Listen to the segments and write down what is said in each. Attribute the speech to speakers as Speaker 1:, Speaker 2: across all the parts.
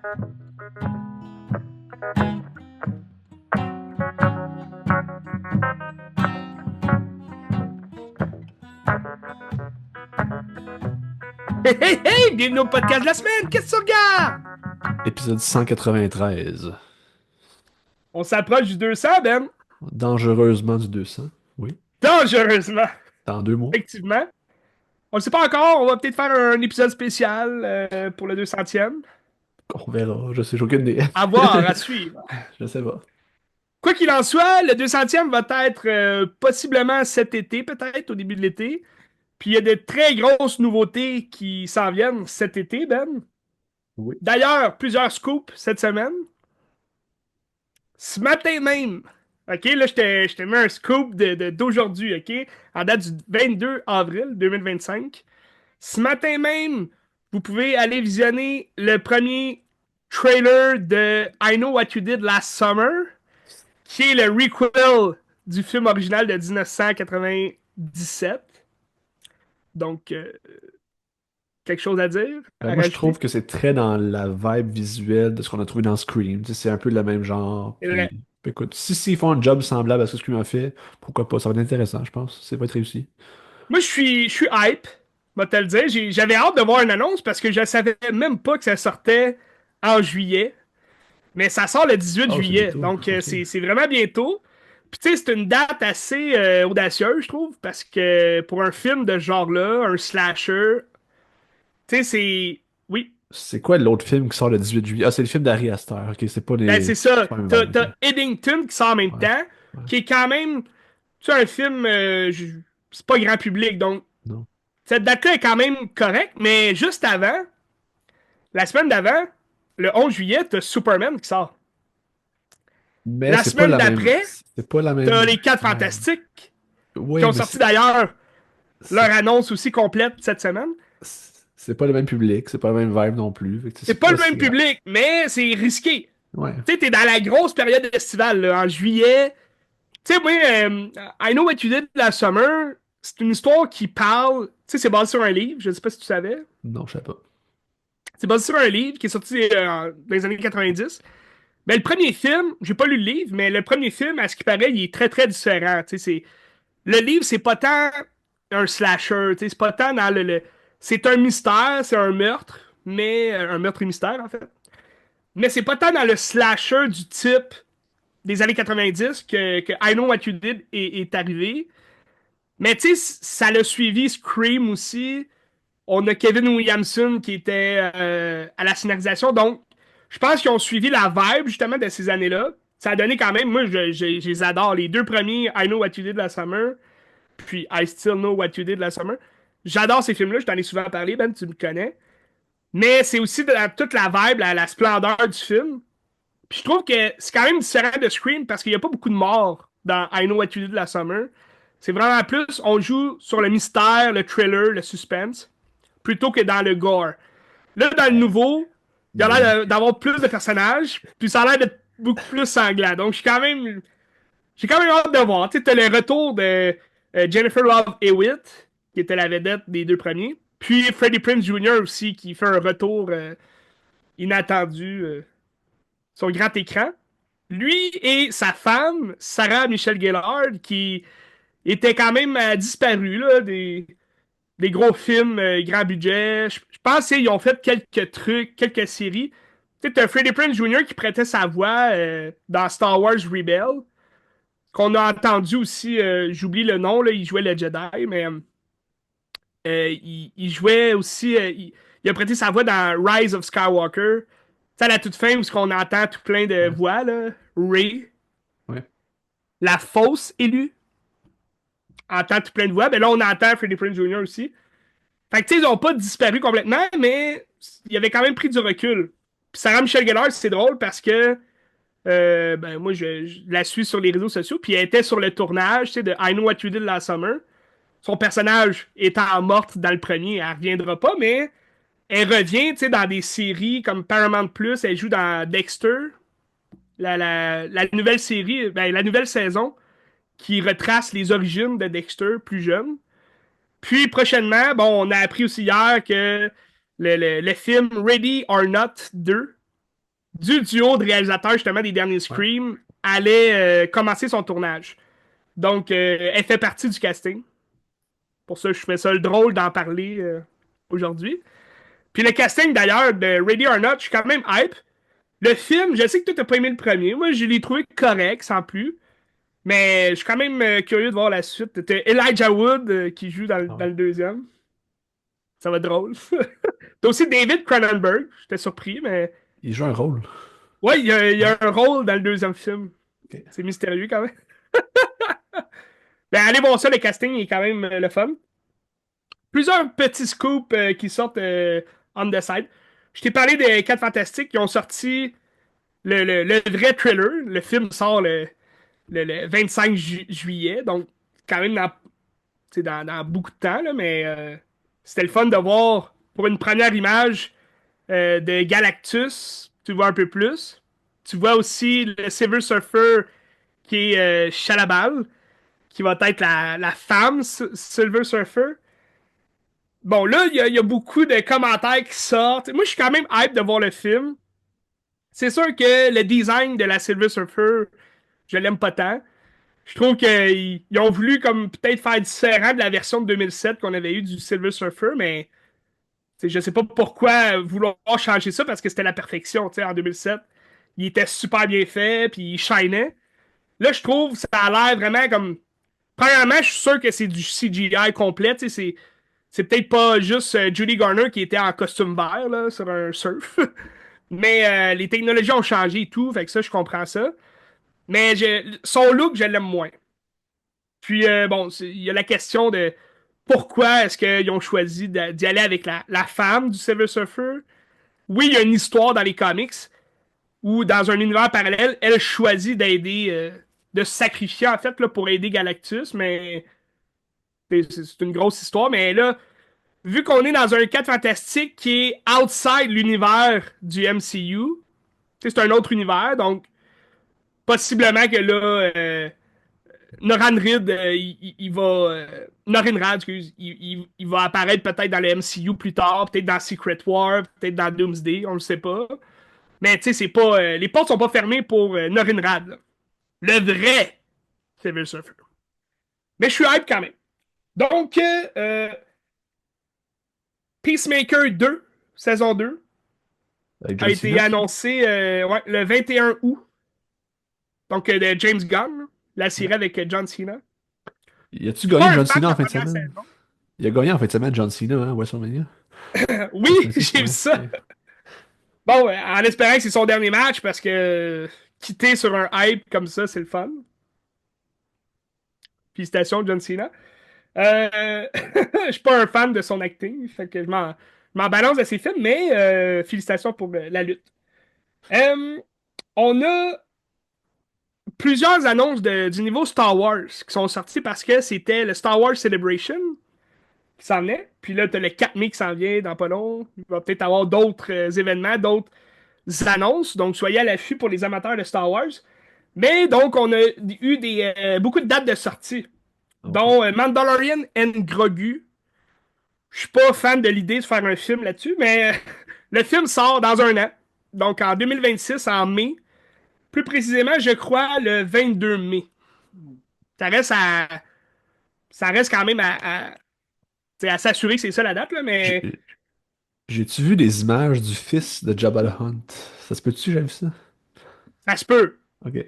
Speaker 1: Hey, hey, hey! Bienvenue au podcast de la semaine! Qu'est-ce que tu regardes?
Speaker 2: Épisode 193.
Speaker 1: On s'approche du 200, Ben.
Speaker 2: Dangereusement du 200. Oui.
Speaker 1: Dangereusement.
Speaker 2: Dans 2 mois.
Speaker 1: Effectivement. On ne sait pas encore. On va peut-être faire un épisode spécial pour le 200e.
Speaker 2: On verra. Je sais, j'ai aucune idée.
Speaker 1: À voir, à suivre.
Speaker 2: Je sais pas.
Speaker 1: Quoi qu'il en soit, le 200e va être possiblement cet été, peut-être, au début de l'été. Puis il y a de très grosses nouveautés qui s'en viennent cet été, Ben.
Speaker 2: Oui.
Speaker 1: D'ailleurs, plusieurs scoops cette semaine. Ce matin même, OK, là, je t'ai mis un scoop d'aujourd'hui, OK, en date du 22 avril 2025. Ce matin même, vous pouvez aller visionner le premier trailer de I Know What You Did Last Summer, qui est le requel du film original de 1997. Donc, quelque chose à dire, à
Speaker 2: Moi, je trouve
Speaker 1: rajouter?
Speaker 2: que c'est très dans la vibe visuelle de ce qu'on a trouvé dans Scream. Tu sais, c'est un peu le même genre.
Speaker 1: C'est vrai.
Speaker 2: Puis, écoute, si s'ils font un job semblable à ce que Scream a fait, pourquoi pas? Ça va être intéressant, je pense. Ça va être réussi.
Speaker 1: Moi, je suis hype, moi te le dire. J'avais hâte de voir une annonce parce que je savais même pas que ça sortait en juillet. Mais ça sort le 18
Speaker 2: Oh, c'est
Speaker 1: juillet.
Speaker 2: bientôt.
Speaker 1: Donc,
Speaker 2: OK.
Speaker 1: c'est vraiment bientôt. Puis, tu sais, c'est une date assez audacieuse, je trouve, parce que pour un film de ce genre-là, un slasher, tu sais, c'est. Oui.
Speaker 2: C'est quoi l'autre film qui sort le 18 juillet? Ah, c'est le film d'Ari Aster. OK, c'est pas
Speaker 1: Ben,
Speaker 2: les.
Speaker 1: c'est
Speaker 2: C'est
Speaker 1: ça.
Speaker 2: pas la même vibe, OK.
Speaker 1: T'as Eddington qui sort en même
Speaker 2: Ouais.
Speaker 1: temps,
Speaker 2: Ouais.
Speaker 1: qui est quand même. Tu sais, un film. C'est pas grand public. Donc,
Speaker 2: Non.
Speaker 1: cette date-là est quand même correcte. Mais juste avant, la semaine d'avant, le 11 juillet, t'as Superman qui sort.
Speaker 2: Mais
Speaker 1: La
Speaker 2: c'est pas
Speaker 1: semaine
Speaker 2: la même.
Speaker 1: d'après,
Speaker 2: C'est pas la
Speaker 1: t'as
Speaker 2: même
Speaker 1: les 4
Speaker 2: vibe.
Speaker 1: Fantastiques, qui
Speaker 2: Oui,
Speaker 1: ont
Speaker 2: mais
Speaker 1: sorti d'ailleurs leur
Speaker 2: c'est
Speaker 1: annonce aussi complète cette semaine.
Speaker 2: c'est pas le même public, c'est pas la même vibe non plus. Fait que
Speaker 1: C'est
Speaker 2: c'est
Speaker 1: pas
Speaker 2: pas
Speaker 1: le
Speaker 2: si
Speaker 1: même
Speaker 2: grave.
Speaker 1: public, mais c'est risqué.
Speaker 2: Ouais.
Speaker 1: Tu sais, t'es dans la grosse période estivale, là, en juillet. Tu sais, moi, I Know What You Did Last Summer, c'est une histoire qui parle. Tu sais, c'est basé sur un livre, je sais pas si tu savais.
Speaker 2: Non, je sais pas.
Speaker 1: C'est basé sur un livre qui est sorti dans les années 90. Mais le premier film, j'ai pas lu le livre, mais le premier film, à ce qui paraît, il est très très différent. Tu sais, le livre, c'est pas tant un slasher, tu sais, c'est pas tant dans c'est un mystère, c'est un meurtre, mais un meurtre et mystère en fait. Mais c'est pas tant dans le slasher du type des années 90 que I Know What You Did est arrivé. Mais tu sais, ça l'a suivi Scream aussi. On a Kevin Williamson qui était à la scénarisation. Donc, je pense qu'ils ont suivi la vibe justement de ces années-là. Ça a donné quand même, moi, je les adore. Les deux premiers, I Know What You Did Last Summer, puis I Still Know What You Did Last Summer. J'adore ces films-là, je t'en ai souvent parlé, Ben, tu me connais. Mais c'est aussi toute la vibe, la splendeur du film. Puis je trouve que c'est quand même différent de Scream parce qu'il n'y a pas beaucoup de morts dans I Know What You Did Last Summer. C'est vraiment plus, on joue sur le mystère, le thriller, le suspense, plutôt que dans le gore. Là, dans le nouveau, il y a
Speaker 2: Ouais.
Speaker 1: l'air d'avoir plus de personnages, puis ça a l'air d'être beaucoup plus sanglant. Donc, j'ai quand même hâte de voir. Tu sais, t'as le retour de Jennifer Love Hewitt, qui était la vedette des deux premiers, puis Freddie Prinze Jr. aussi, qui fait un retour inattendu sur grand écran. Lui et sa femme, Sarah Michelle Gellar, qui était quand même disparue là, des gros films grand budget. Je pense qu'ils ont fait quelques trucs, quelques séries. Tu sais, t'as Freddie Prinze Jr. qui prêtait sa voix dans Star Wars Rebel, qu'on a entendu aussi, j'oublie le nom, là, il jouait le Jedi, mais il jouait aussi, il a prêté sa voix dans Rise of Skywalker. Tu sais, à la toute fin, où on entend tout plein de
Speaker 2: Ouais.
Speaker 1: voix, là. Rey,
Speaker 2: Ouais.
Speaker 1: la fausse élue, entend tout plein de voix. Mais là, on entend Freddie Prinze Jr. aussi. Fait que, tu sais, ils ont pas disparu complètement, mais il avait quand même pris du recul. Puis Sarah Michelle Gellar, c'est drôle parce que ben, moi, je la suis sur les réseaux sociaux, puis elle était sur le tournage, tu sais, de I Know What You Did Last Summer. Son personnage étant morte dans le premier, elle reviendra pas, mais elle revient, tu sais, dans des séries comme Paramount Plus, elle joue dans Dexter, la nouvelle série, ben, la nouvelle saison qui retrace les origines de Dexter plus jeune. Puis prochainement, bon, on a appris aussi hier que le film Ready or Not 2 du duo de réalisateurs justement des derniers
Speaker 2: Ouais.
Speaker 1: Scream allait commencer son tournage. Donc, elle fait partie du casting. Pour ça, je fais ça le drôle d'en parler aujourd'hui. Puis le casting d'ailleurs de Ready or Not, je suis quand même hype. Le film, je sais que toi t'as pas aimé le premier. Moi, je l'ai trouvé correct, sans plus. Mais je suis quand même curieux de voir la suite. T'as Elijah Wood qui joue
Speaker 2: Ah
Speaker 1: dans
Speaker 2: ouais.
Speaker 1: le deuxième. Ça va être drôle. T'as aussi David Cronenberg. J'étais surpris, mais.
Speaker 2: Il joue un rôle.
Speaker 1: Ouais, il y
Speaker 2: Ouais.
Speaker 1: a un rôle dans le deuxième film.
Speaker 2: Ok.
Speaker 1: C'est mystérieux quand même. Ben, allez voir ça, le casting est quand même le fun. Plusieurs petits scoops qui sortent on the side. Je t'ai parlé des 4 Fantastiques qui ont sorti le vrai thriller. Le film sort le 25 juillet, donc quand même dans beaucoup de temps, là, mais c'était le fun de voir pour une première image de Galactus, tu vois un peu plus. Tu vois aussi le Silver Surfer qui est Shalabal, qui va être la femme Silver Surfer. Bon, là, il y a beaucoup de commentaires qui sortent. Moi, je suis quand même hype de voir le film. C'est sûr que le design de la Silver Surfer, je l'aime pas tant. Je trouve qu'ils ont voulu comme peut-être faire différent de la version de 2007 qu'on avait eu du Silver Surfer, mais je sais pas pourquoi vouloir changer ça parce que c'était la perfection. En 2007, il était super bien fait, puis il shinait. Là, je trouve que ça a l'air vraiment comme. Premièrement, je suis sûr que c'est du CGI complet. C'est peut-être pas juste Judy Garner qui était en costume vert là, sur un surf. Mais les technologies ont changé et tout, fait que ça, je comprends ça. Mais son look, je l'aime moins. Puis, bon, il y a la question de pourquoi est-ce qu'ils ont choisi d'y aller avec la femme du Silver Surfer. Oui, il y a une histoire dans les comics où, dans un univers parallèle, elle choisit d'aider, de se sacrifier, en fait, là, pour aider Galactus, mais c'est une grosse histoire. Mais là, vu qu'on est dans un cadre fantastique qui est outside l'univers du MCU, c'est un autre univers, donc possiblement que là, Noranrid, il va. Norinrad, excuse, il va apparaître peut-être dans le MCU plus tard, peut-être dans Secret War, peut-être dans Doomsday, on le sait pas. Mais tu sais, c'est pas. Les portes sont pas fermées pour Norinrad, là. Le vrai Silver Surfer. Mais je suis hype quand même. Donc, Peacemaker 2, saison 2,
Speaker 2: Avec
Speaker 1: a
Speaker 2: John
Speaker 1: été
Speaker 2: Cena.
Speaker 1: annoncé ouais, le 21 août. Donc, de James Gunn, la
Speaker 2: Ouais.
Speaker 1: série avec John Cena.
Speaker 2: Y a-tu
Speaker 1: Je suis
Speaker 2: gagné
Speaker 1: pas un
Speaker 2: John
Speaker 1: fan de
Speaker 2: Cena en
Speaker 1: la
Speaker 2: fin de
Speaker 1: première
Speaker 2: semaine?
Speaker 1: saison.
Speaker 2: Il a gagné en fin de semaine John Cena, hein, WrestleMania.
Speaker 1: Oui,
Speaker 2: T'as vu ça?
Speaker 1: j'ai vu
Speaker 2: Ouais.
Speaker 1: ça.
Speaker 2: Ok.
Speaker 1: Bon, en espérant que c'est son dernier match parce que quitter sur un hype comme ça, c'est le fun. Félicitations, John Cena. Je suis pas un fan de son acting, fait que je m'en balance de ses films, mais félicitations pour la lutte. Euh, on a plusieurs annonces du niveau Star Wars qui sont sorties parce que c'était le Star Wars Celebration qui s'en venait. Puis là, t'as le 4 mai qui s'en vient dans pas long. Il va peut-être avoir d'autres événements, d'autres annonces. Donc, soyez à l'affût pour les amateurs de Star Wars. Mais donc, on a eu beaucoup de dates de sortie,
Speaker 2: Ok.
Speaker 1: dont Mandalorian and Grogu. Je suis pas fan de l'idée de faire un film là-dessus, mais le film sort dans un an. Donc, en 2026, en mai. Plus précisément, je crois, le 22 mai. Ça reste ça reste quand même à s'assurer que c'est ça la date, là, mais
Speaker 2: J'ai- J'ai-tu vu des images du fils de Jabba the Hutt? Ça se peut-tu, j'ai vu ça?
Speaker 1: ça se peut.
Speaker 2: Ok.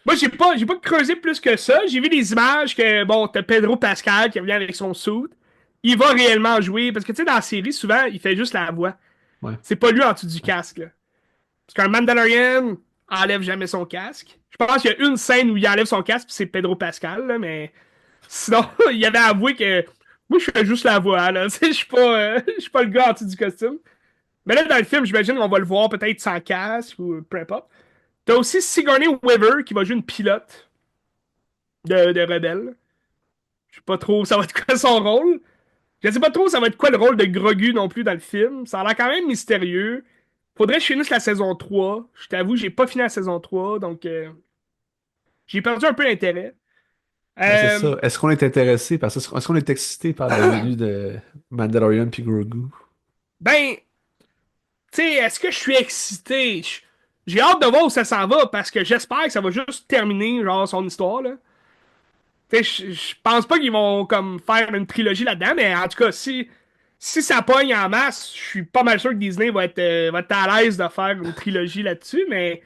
Speaker 1: Moi, j'ai pas creusé plus que ça. J'ai vu des images que, bon, t'as Pedro Pascal qui revient avec son suit. Il va réellement jouer. Parce que, tu sais, dans la série, souvent, il fait juste la voix.
Speaker 2: Ouais.
Speaker 1: C'est pas lui en dessous du casque, là. Parce qu'un Mandalorian enlève jamais son casque. Je pense qu'il y a une scène où il enlève son casque, puis c'est Pedro Pascal, là, mais sinon, il avait avoué que moi, je fais juste la voix, là. Tu sais, je suis pas le gars en dessous du costume. Mais là, dans le film, j'imagine qu'on va le voir peut-être sans casque ou peu importe. T'as aussi Sigourney Weaver qui va jouer une pilote de rebelle. Je sais pas trop ça va être quoi son rôle. Je sais pas trop ça va être quoi le rôle de Grogu non plus dans le film. Ça a l'air quand même mystérieux. Faudrait que je finisse la saison 3. Je t'avoue, j'ai pas fini la saison 3, donc j'ai perdu un peu l'intérêt.
Speaker 2: Ben, c'est
Speaker 1: Euh,
Speaker 2: ça. Est-ce qu'on est intéressé par ça? Est-ce qu'on est excité par la venue de Mandalorian puis Grogu?
Speaker 1: ben, tu sais, est-ce que je suis excité? j'ai hâte de voir où ça s'en va parce que j'espère que ça va juste terminer, genre, son histoire, là. Tu sais, je pense pas qu'ils vont comme faire une trilogie là-dedans, mais en tout cas, si ça pogne en masse, je suis pas mal sûr que Disney va être à l'aise de faire une trilogie là-dessus, mais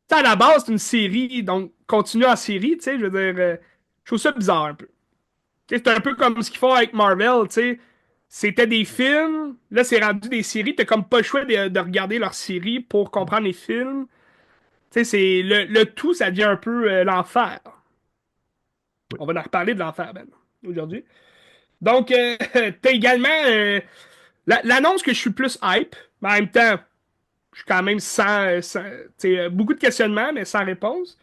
Speaker 1: tu sais, à la base, c'est une série, donc continue en série, tu sais, je veux dire, je trouve ça bizarre un peu. Tu sais, c'est un peu comme ce qu'ils font avec Marvel, tu sais. C'était des films, là c'est rendu des séries, t'as comme pas le choix de regarder leurs séries pour comprendre les films. Tu sais, c'est le tout, ça devient un peu l'enfer.
Speaker 2: Oui.
Speaker 1: On va en reparler de l'enfer, Ben, aujourd'hui. Donc, t'as également l'annonce que je suis plus hype, mais en même temps, je suis quand même tu sais, beaucoup de questionnements, mais sans réponse.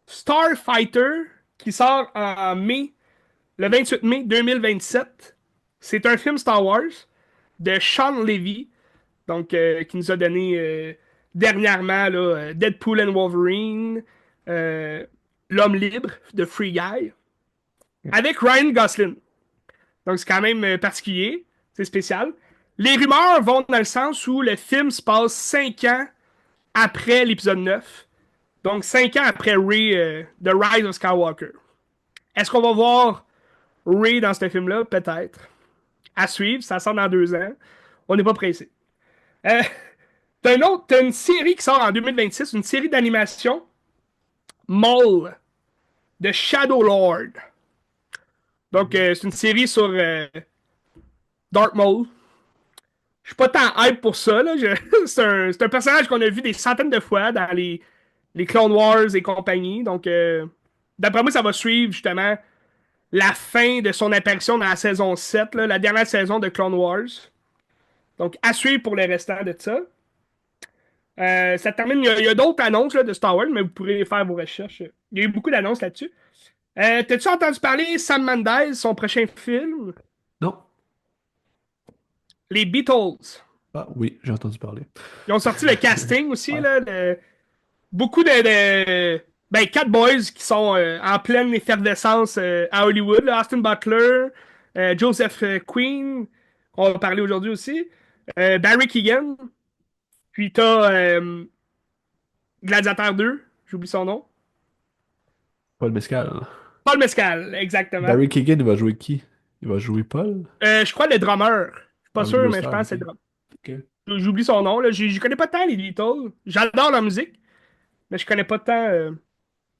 Speaker 1: Starfighter, qui sort en mai, le 28 mai 2027. C'est un film Star Wars de Sean Levy, donc qui nous a donné dernièrement là, Deadpool and Wolverine, euh, L'Homme libre de Free Guy, avec Ryan Gosling. Donc c'est quand même particulier, c'est spécial. Les rumeurs vont dans le sens où le film se passe 5 ans après l'épisode 9. Donc 5 ans après Rey, The Rise of Skywalker. Est-ce qu'on va voir Rey dans ce film-là? Peut-être. À suivre, ça sort dans 2 ans. On n'est pas pressé. Euh, t'as une série qui sort en 2026, une série d'animation, Maul, de Shadow Lord. Donc, c'est une série sur Dark Maul. Je suis pas tant hype pour ça. Là. C'est un personnage qu'on a vu des centaines de fois dans les Clone Wars et compagnie. Donc, d'après moi, ça va suivre justement la fin de son apparition dans la saison 7, là, la dernière saison de Clone Wars. Donc, à suivre pour le restant de ça. Ça termine. Il y a d'autres annonces là, de Star Wars, mais vous pourrez faire vos recherches. Il y a eu beaucoup d'annonces là-dessus. T'as-tu entendu parler Sam Mendes, son prochain film?
Speaker 2: Non?
Speaker 1: Les Beatles.
Speaker 2: Ah oui, j'ai entendu parler.
Speaker 1: Ils ont sorti le casting aussi,
Speaker 2: Ouais.
Speaker 1: là. Beaucoup ben, quatre boys qui sont en pleine effervescence à Hollywood. Là. Austin Butler, Joseph Quinn, on va parler aujourd'hui aussi. Barry Keegan. Puis t'as Gladiateur 2, j'oublie son nom.
Speaker 2: Paul Mescal.
Speaker 1: Paul Mescal, exactement.
Speaker 2: Barry Keegan, il va jouer qui? Il va jouer Paul?
Speaker 1: Je crois le drummer. Je suis pas
Speaker 2: Ah, le
Speaker 1: sûr,
Speaker 2: Blue
Speaker 1: mais je
Speaker 2: Star,
Speaker 1: pense que
Speaker 2: ok.
Speaker 1: c'est le drummer.
Speaker 2: Ok.
Speaker 1: J'oublie son nom. Là. Je connais pas tant les Beatles. J'adore leur musique, mais je connais pas tant.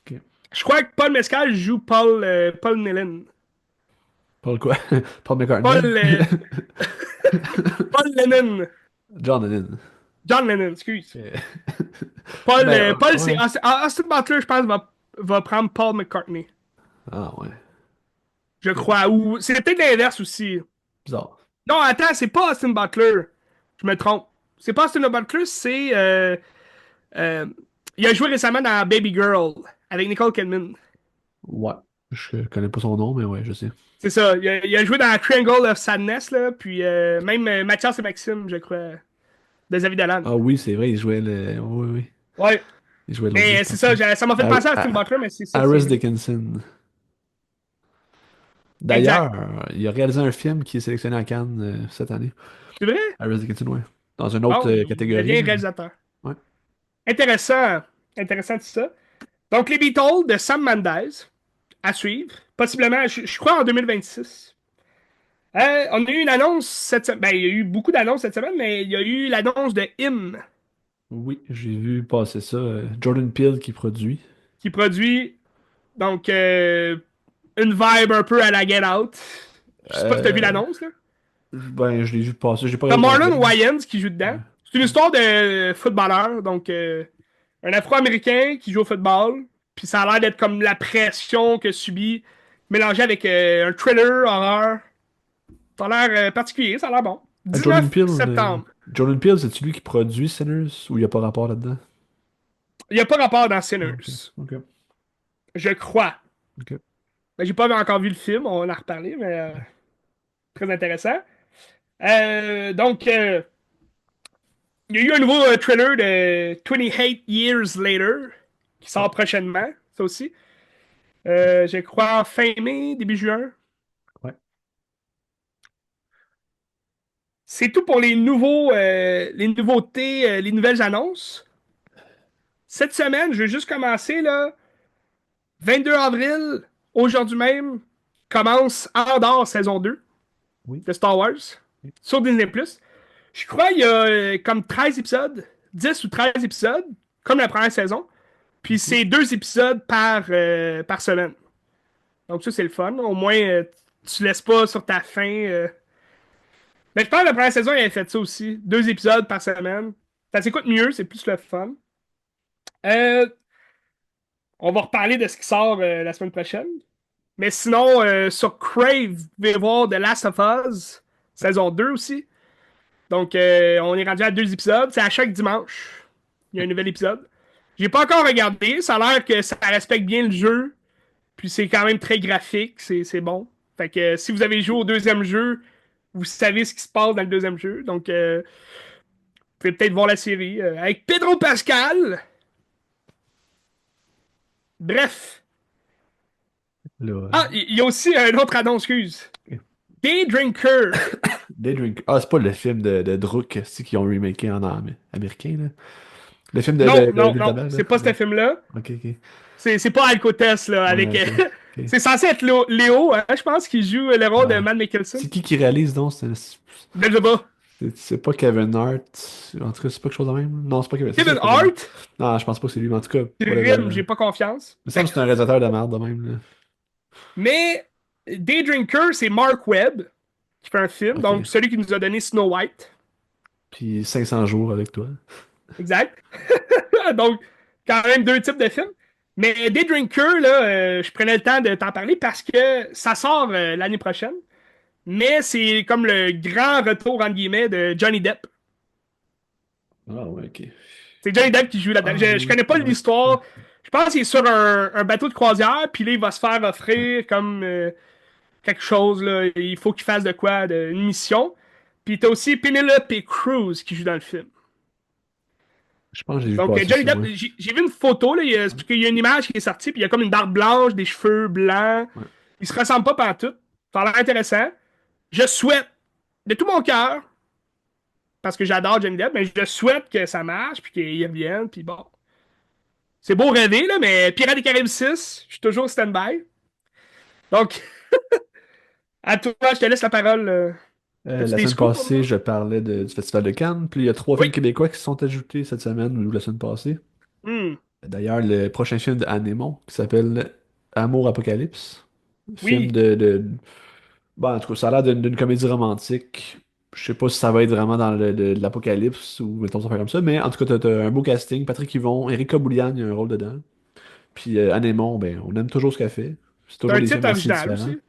Speaker 2: Ok.
Speaker 1: Je crois que Paul Mescal joue Paul Nealon.
Speaker 2: Paul quoi? Paul
Speaker 1: Paul,
Speaker 2: McCartney?
Speaker 1: Paul Lennon.
Speaker 2: John Lennon.
Speaker 1: John Lennon, excuse.
Speaker 2: Ok. Ben,
Speaker 1: Paul c'est
Speaker 2: ouais.
Speaker 1: Austin Butler, je pense, va prendre Paul McCartney.
Speaker 2: Ah ouais.
Speaker 1: Je
Speaker 2: Ok.
Speaker 1: crois. Ou c'est peut-être l'inverse aussi.
Speaker 2: Bizarre.
Speaker 1: Non, attends, c'est pas Austin Butler. Je me trompe. C'est pas Austin Butler, c'est. Euh, il a joué récemment dans Baby Girl avec Nicole Kidman.
Speaker 2: Ouais. Je connais pas son nom, mais ouais, je sais.
Speaker 1: C'est ça. Il a joué dans Triangle of Sadness, là, puis même Mathias et Maxime, je crois, de David Alan.
Speaker 2: Ah oui, c'est vrai, il jouait le. Oui, oui, oui.
Speaker 1: Ouais.
Speaker 2: Il jouait l'autre gars,
Speaker 1: Mais
Speaker 2: je
Speaker 1: c'est
Speaker 2: pense.
Speaker 1: ça, ça m'a fait penser à Austin
Speaker 2: Har-
Speaker 1: Butler, mais c'est ça,
Speaker 2: Harris
Speaker 1: c'est.
Speaker 2: Dickinson.
Speaker 1: Exact.
Speaker 2: D'ailleurs, il a réalisé un film qui est sélectionné à Cannes cette année.
Speaker 1: C'est vrai?
Speaker 2: Harris Dickinson, ouais. Dans une autre
Speaker 1: Bon, il
Speaker 2: catégorie,
Speaker 1: devient
Speaker 2: mais.
Speaker 1: réalisateur.
Speaker 2: Ouais.
Speaker 1: Intéressant. Intéressant tout ça. Donc, les Beatles de Sam Mendes, à suivre. Possiblement, je crois en 2026. On a eu une annonce cette semaine. Ben, il y a eu beaucoup d'annonces cette semaine, mais il y a eu l'annonce de Him,
Speaker 2: Oui, j'ai vu passer ça. Jordan Peele qui produit.
Speaker 1: qui produit donc une vibe un peu à la Get Out. Je sais pas si t'as vu
Speaker 2: Euh,
Speaker 1: l'annonce, là.
Speaker 2: ben, je l'ai vu passer. J'ai pas
Speaker 1: T'as
Speaker 2: regardé au
Speaker 1: Marlon
Speaker 2: complet.
Speaker 1: Wayans qui joue dedans.
Speaker 2: Ouais.
Speaker 1: C'est une histoire de footballeur, donc un Afro-Américain qui joue au football. Puis ça a l'air d'être comme la pression que subit, mélangée avec un thriller, horreur. Ça a l'air particulier, ça a l'air bon.
Speaker 2: Jordan
Speaker 1: 19
Speaker 2: Peele,
Speaker 1: septembre.
Speaker 2: Jordan Peele, c'est lui qui produit Sinners ou il n'y a pas rapport là-dedans?
Speaker 1: Il n'y a pas rapport dans
Speaker 2: Ah, ok.
Speaker 1: Sinners.
Speaker 2: Ok.
Speaker 1: Je crois.
Speaker 2: Ok.
Speaker 1: Ben, j'ai pas encore vu le film, on en a reparlé, mais très intéressant. Donc, il y a eu un nouveau trailer de 28 Years Later qui
Speaker 2: Ouais.
Speaker 1: sort prochainement, ça aussi. Je crois fin mai, début juin.
Speaker 2: Ouais.
Speaker 1: C'est tout pour les nouveautés, les nouvelles annonces. Cette semaine, je vais juste commencer, là, 22 avril, aujourd'hui même, commence Andor saison 2
Speaker 2: Oui.
Speaker 1: de Star Wars sur Disney+. Je crois qu'il y a comme 13 épisodes, 10 ou 13 épisodes, comme la première saison. Puis
Speaker 2: Ok.
Speaker 1: c'est 2 épisodes par semaine. Donc ça, c'est le fun. Au moins, tu laisses pas sur ta faim. Mais je pense que la première saison, il avait fait ça aussi. 2 épisodes par semaine. Ça s'écoute mieux, c'est plus le fun. Euh, on va reparler de ce qui sort la semaine prochaine. Mais sinon, sur Crave, vous pouvez voir The Last of Us, saison 2 aussi. Donc, on est rendu à 2 épisodes. C'est à chaque dimanche. Il y a un nouvel épisode. J'ai pas encore regardé. Ça a l'air que ça respecte bien le jeu. Puis c'est quand même très graphique. C'est bon. Fait que si vous avez joué au deuxième jeu, vous savez ce qui se passe dans le deuxième jeu. Donc, vous pouvez peut-être voir la série. Avec Pedro Pascal. Bref.
Speaker 2: Là,
Speaker 1: Ah, il y a aussi un autre annonce, excuse.
Speaker 2: ok.
Speaker 1: Day Drinker.
Speaker 2: Daydream. Ah, c'est pas le film de Druk c'est, qui ont remaké en américain, là. Le film
Speaker 1: Non,
Speaker 2: de
Speaker 1: non,
Speaker 2: Gilles
Speaker 1: non.
Speaker 2: Tabin, là.
Speaker 1: C'est pas ce
Speaker 2: Non.
Speaker 1: film-là.
Speaker 2: Ok, ok.
Speaker 1: C'est pas Alcotest, là,
Speaker 2: Ouais,
Speaker 1: avec...
Speaker 2: ok. Ok.
Speaker 1: c'est censé être Léo, hein, je pense, qui joue le rôle de
Speaker 2: Ah.
Speaker 1: Matt Mikkelsen.
Speaker 2: C'est qui réalise, donc?
Speaker 1: Je sais pas.
Speaker 2: C'est pas Kevin Hart. En tout cas, c'est pas quelque chose de même. Non, c'est pas Kevin. C'est sûr,
Speaker 1: Kevin
Speaker 2: c'est pas Kevin.
Speaker 1: Hart,
Speaker 2: Non, je pense pas que c'est lui, mais en tout cas,
Speaker 1: Rim,
Speaker 2: whatever.
Speaker 1: j'ai pas confiance.
Speaker 2: Il me semble que c'est un réalisateur de merde de même, là.
Speaker 1: Mais Day Drinker, c'est Mark Webb qui fait un film,
Speaker 2: Ok.
Speaker 1: donc celui qui nous a donné Snow White.
Speaker 2: Puis 500 jours avec toi.
Speaker 1: Exact. Donc, quand même 2 types de films. Mais Day Drinker, là, je prenais le temps de t'en parler parce que ça sort l'année prochaine. Mais c'est comme le grand retour, entre guillemets, de Johnny Depp.
Speaker 2: Ah ouais, ok.
Speaker 1: C'est Johnny Depp qui joue là-dedans.
Speaker 2: Ah
Speaker 1: Je
Speaker 2: oui,
Speaker 1: connais pas
Speaker 2: ouais. Ouais.
Speaker 1: l'histoire. Je pense qu'il est sur un bateau de croisière, puis là, il va se faire offrir comme quelque chose. Là. Il faut qu'il fasse de quoi, une mission. Puis t'as aussi Penelope Cruz qui joue dans le film.
Speaker 2: Je pense que j'ai vu
Speaker 1: Donc,
Speaker 2: passer
Speaker 1: Johnny
Speaker 2: ça,
Speaker 1: Depp,
Speaker 2: ouais.
Speaker 1: j'ai vu une photo, là, c'est parce qu'il y a une image qui est sortie, puis il y a comme une barbe blanche, des cheveux blancs.
Speaker 2: Ouais.
Speaker 1: Il se ressemble pas pantoute. Ça a l'air intéressant. Je souhaite, de tout mon cœur, parce que j'adore Johnny Depp, mais je souhaite que ça marche, puis qu'il revienne, puis bon. C'est beau rêver, là, mais Pirates des Caraïbes 6, je suis toujours au stand-by. Donc, à toi, je te laisse la parole. As-tu
Speaker 2: La
Speaker 1: des
Speaker 2: semaine
Speaker 1: scoops pour
Speaker 2: passée,
Speaker 1: moi?
Speaker 2: je parlais du Festival de Cannes, puis il y a 3 films
Speaker 1: Oui.
Speaker 2: québécois qui se sont ajoutés cette semaine ou la semaine passée.
Speaker 1: Hmm.
Speaker 2: D'ailleurs, le prochain film de Anne Aymon, qui s'appelle Amour Apocalypse. Film
Speaker 1: Oui.
Speaker 2: Bon, en tout cas, ça a l'air d'une comédie romantique. Je sais pas si ça va être vraiment dans de l'apocalypse ou mettons ça fait comme ça, mais en tout cas, t'as un beau casting. Patrick Yvon, Erika Bouliane, il y a un rôle dedans. Puis Anne Aymon, ben, on aime toujours ce qu'elle fait. C'est
Speaker 1: C'est
Speaker 2: toujours
Speaker 1: un
Speaker 2: des
Speaker 1: titre
Speaker 2: films assez
Speaker 1: original
Speaker 2: différents.
Speaker 1: aussi.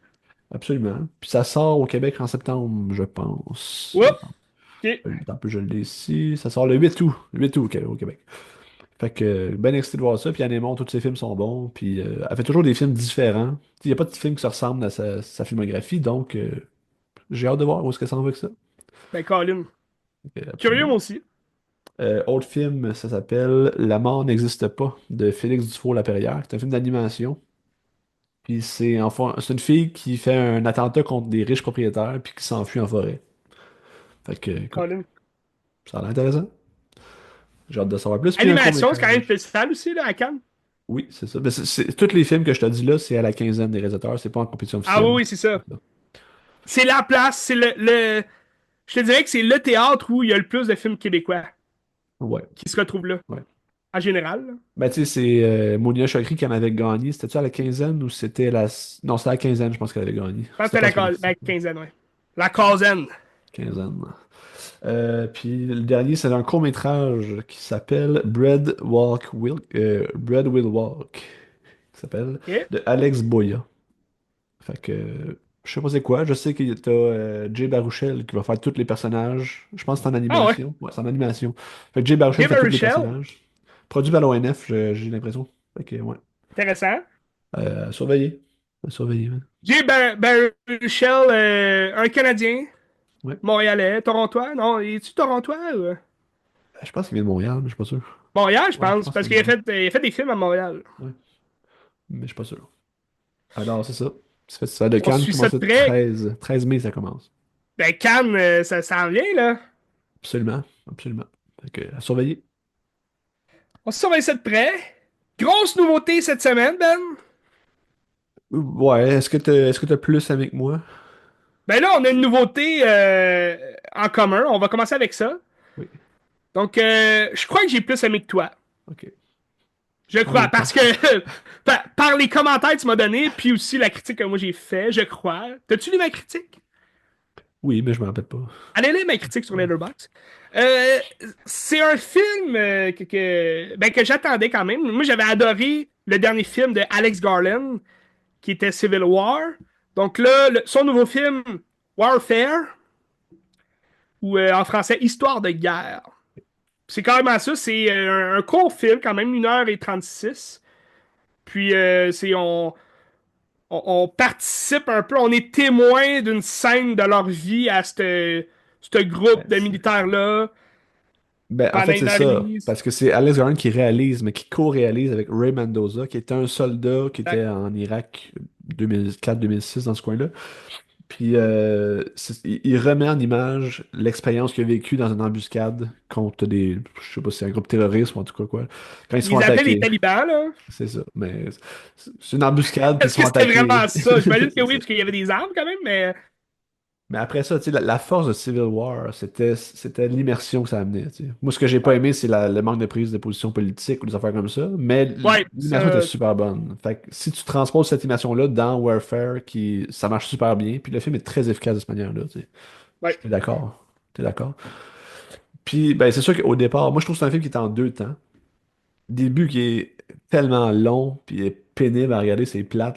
Speaker 2: Absolument. Puis ça sort au Québec en septembre, je pense.
Speaker 1: Oups. OK.
Speaker 2: Un peu, je l'ai ici. Ça sort le 8 août. Le 8 août au Québec. Fait que, ben excité de voir ça. Puis Anne Aymon, tous ses films sont bons. Puis elle fait toujours des films différents. Il n'y a pas de film qui se ressemble à sa filmographie. Donc, j'ai hâte de voir où est-ce que ça en va avec ça.
Speaker 1: Ben, Colin. Curieux,
Speaker 2: Absolument.
Speaker 1: moi aussi.
Speaker 2: Autre film, ça s'appelle La mort n'existe pas de Félix Dufault-Laperrière. C'est un film d'animation. Puis c'est une fille qui fait un attentat contre des riches propriétaires puis qui s'enfuit en forêt. Fait que, écoute,
Speaker 1: Colin.
Speaker 2: ça a l'air intéressant. J'ai hâte de savoir plus. Puis un
Speaker 1: Animation, c'est quand même
Speaker 2: court-métrage.
Speaker 1: festival aussi, là, à Cannes.
Speaker 2: Oui, c'est ça. Mais tous les films que je te dis là, c'est à la quinzaine des réalisateurs. C'est pas en compétition
Speaker 1: Ah oui,
Speaker 2: officielle.
Speaker 1: oui, c'est ça. C'est la place, c'est je te dirais que c'est le théâtre où il y a le plus de films québécois
Speaker 2: Ouais,
Speaker 1: qui se retrouvent là,
Speaker 2: ouais.
Speaker 1: en général. Là.
Speaker 2: Ben, tu sais, c'est Mounia Chokri qui en avait gagné. C'était-tu à la quinzaine ou c'était la... Non, c'était à la quinzaine, je pense qu'elle avait gagné.
Speaker 1: Je pense que
Speaker 2: C'était
Speaker 1: c'était
Speaker 2: pas sur
Speaker 1: la
Speaker 2: l'épisode.
Speaker 1: quinzaine, ouais. La quinzaine.
Speaker 2: Quinzaine. Puis le dernier, c'est un court-métrage qui s'appelle Bread Will Walk. Qui s'appelle
Speaker 1: OK.
Speaker 2: de Alex Boya. Fait que je sais pas c'est quoi. Je sais que t'as Jay Baruchel qui va faire tous les personnages. Je pense que c'est en
Speaker 1: Ah ouais.
Speaker 2: animation. Ouais, c'est en animation. Fait que Jay Baruchel fait
Speaker 1: Gamer
Speaker 2: tous les
Speaker 1: Rochelle.
Speaker 2: personnages. Produit par l'ONF, j'ai l'impression. Fait que ouais.
Speaker 1: Intéressant.
Speaker 2: À surveiller. À surveiller, man.
Speaker 1: Rochelle, un Canadien,
Speaker 2: Ouais.
Speaker 1: Montréalais, Torontois. Non, es-tu Torontois ou...
Speaker 2: Je pense qu'il vient de Montréal, mais je suis pas sûr.
Speaker 1: Montréal, je
Speaker 2: Ouais, je
Speaker 1: pense,
Speaker 2: pense qu'il
Speaker 1: parce
Speaker 2: vient de Montréal.
Speaker 1: il a fait des films à Montréal.
Speaker 2: Ouais, mais je suis pas sûr. Alors, c'est ça. C'est Festival de
Speaker 1: On
Speaker 2: Cannes
Speaker 1: suit ça
Speaker 2: commence
Speaker 1: de
Speaker 2: le
Speaker 1: près.
Speaker 2: 13 mai, ça commence.
Speaker 1: Ben, Cannes, ça en vient, là.
Speaker 2: Absolument. Absolument. Fait que, à surveiller.
Speaker 1: On se surveille ça de près. Grosse nouveauté cette semaine, Ben.
Speaker 2: Ouais, est-ce que t'as plus avec moi?
Speaker 1: Ben là, on a une nouveauté en commun. On va commencer avec ça.
Speaker 2: Oui.
Speaker 1: Donc, je crois que j'ai plus aimé que toi.
Speaker 2: Ok.
Speaker 1: Je
Speaker 2: En
Speaker 1: crois.
Speaker 2: même temps.
Speaker 1: Parce que par les commentaires que tu m'as donnés, puis aussi la critique que moi j'ai fait, je crois. T'as-tu lu ma critique?
Speaker 2: Oui, mais je me rappelle pas.
Speaker 1: Allez lire ma critique sur Letterboxd. Euh, c'est un film ben, que j'attendais quand même. Moi, j'avais adoré le dernier film de Alex Garland, qui était Civil War. Donc là, son nouveau film, Warfare, ou en français, Histoire de guerre. C'est carrément ça. C'est un court film, quand même, 1h36. Puis, on participe un peu, on est témoin d'une scène de leur vie à ce groupe
Speaker 2: Ben,
Speaker 1: de militaires-là
Speaker 2: en
Speaker 1: pendant
Speaker 2: fait,
Speaker 1: une
Speaker 2: c'est
Speaker 1: heure et
Speaker 2: ça.
Speaker 1: demie.
Speaker 2: Parce que c'est Alex Garland qui réalise, mais qui co-réalise avec Ray Mendoza, qui était un soldat qui
Speaker 1: Ouais.
Speaker 2: était en Irak 2004-2006 dans ce coin-là. Puis il remet en image l'expérience qu'il a vécue dans une embuscade contre des, je sais pas si c'est un groupe terroriste ou en tout cas quoi. Quand ils se
Speaker 1: Ils
Speaker 2: font
Speaker 1: les appelaient les
Speaker 2: attaquer.
Speaker 1: talibans, là.
Speaker 2: C'est ça. Mais c'est une embuscade, puis ils
Speaker 1: Est-ce
Speaker 2: se
Speaker 1: que
Speaker 2: font
Speaker 1: c'était
Speaker 2: attaquer.
Speaker 1: vraiment ça? J'imagine que
Speaker 2: C'est
Speaker 1: oui,
Speaker 2: ça.
Speaker 1: parce qu'il y avait des armes quand même, mais
Speaker 2: Mais après ça, tu sais, la force de Civil War, c'était l'immersion que ça amenait. Tu sais. Moi, ce que j'ai pas
Speaker 1: ouais.
Speaker 2: aimé, c'est le manque de prise de position politique ou des affaires comme ça, mais
Speaker 1: Ouais,
Speaker 2: l'immersion était
Speaker 1: ça,
Speaker 2: super bonne. Fait que si tu transposes cette immersion-là dans Warfare, ça marche super bien, puis le film est très efficace de cette manière-là. Tu sais.
Speaker 1: ouais.
Speaker 2: T'es d'accord? T'es d'accord? Puis, ben, c'est sûr qu'au départ, moi, je trouve que c'est un film qui est en deux temps. Début qui est tellement long, puis il est pénible à regarder, c'est plate.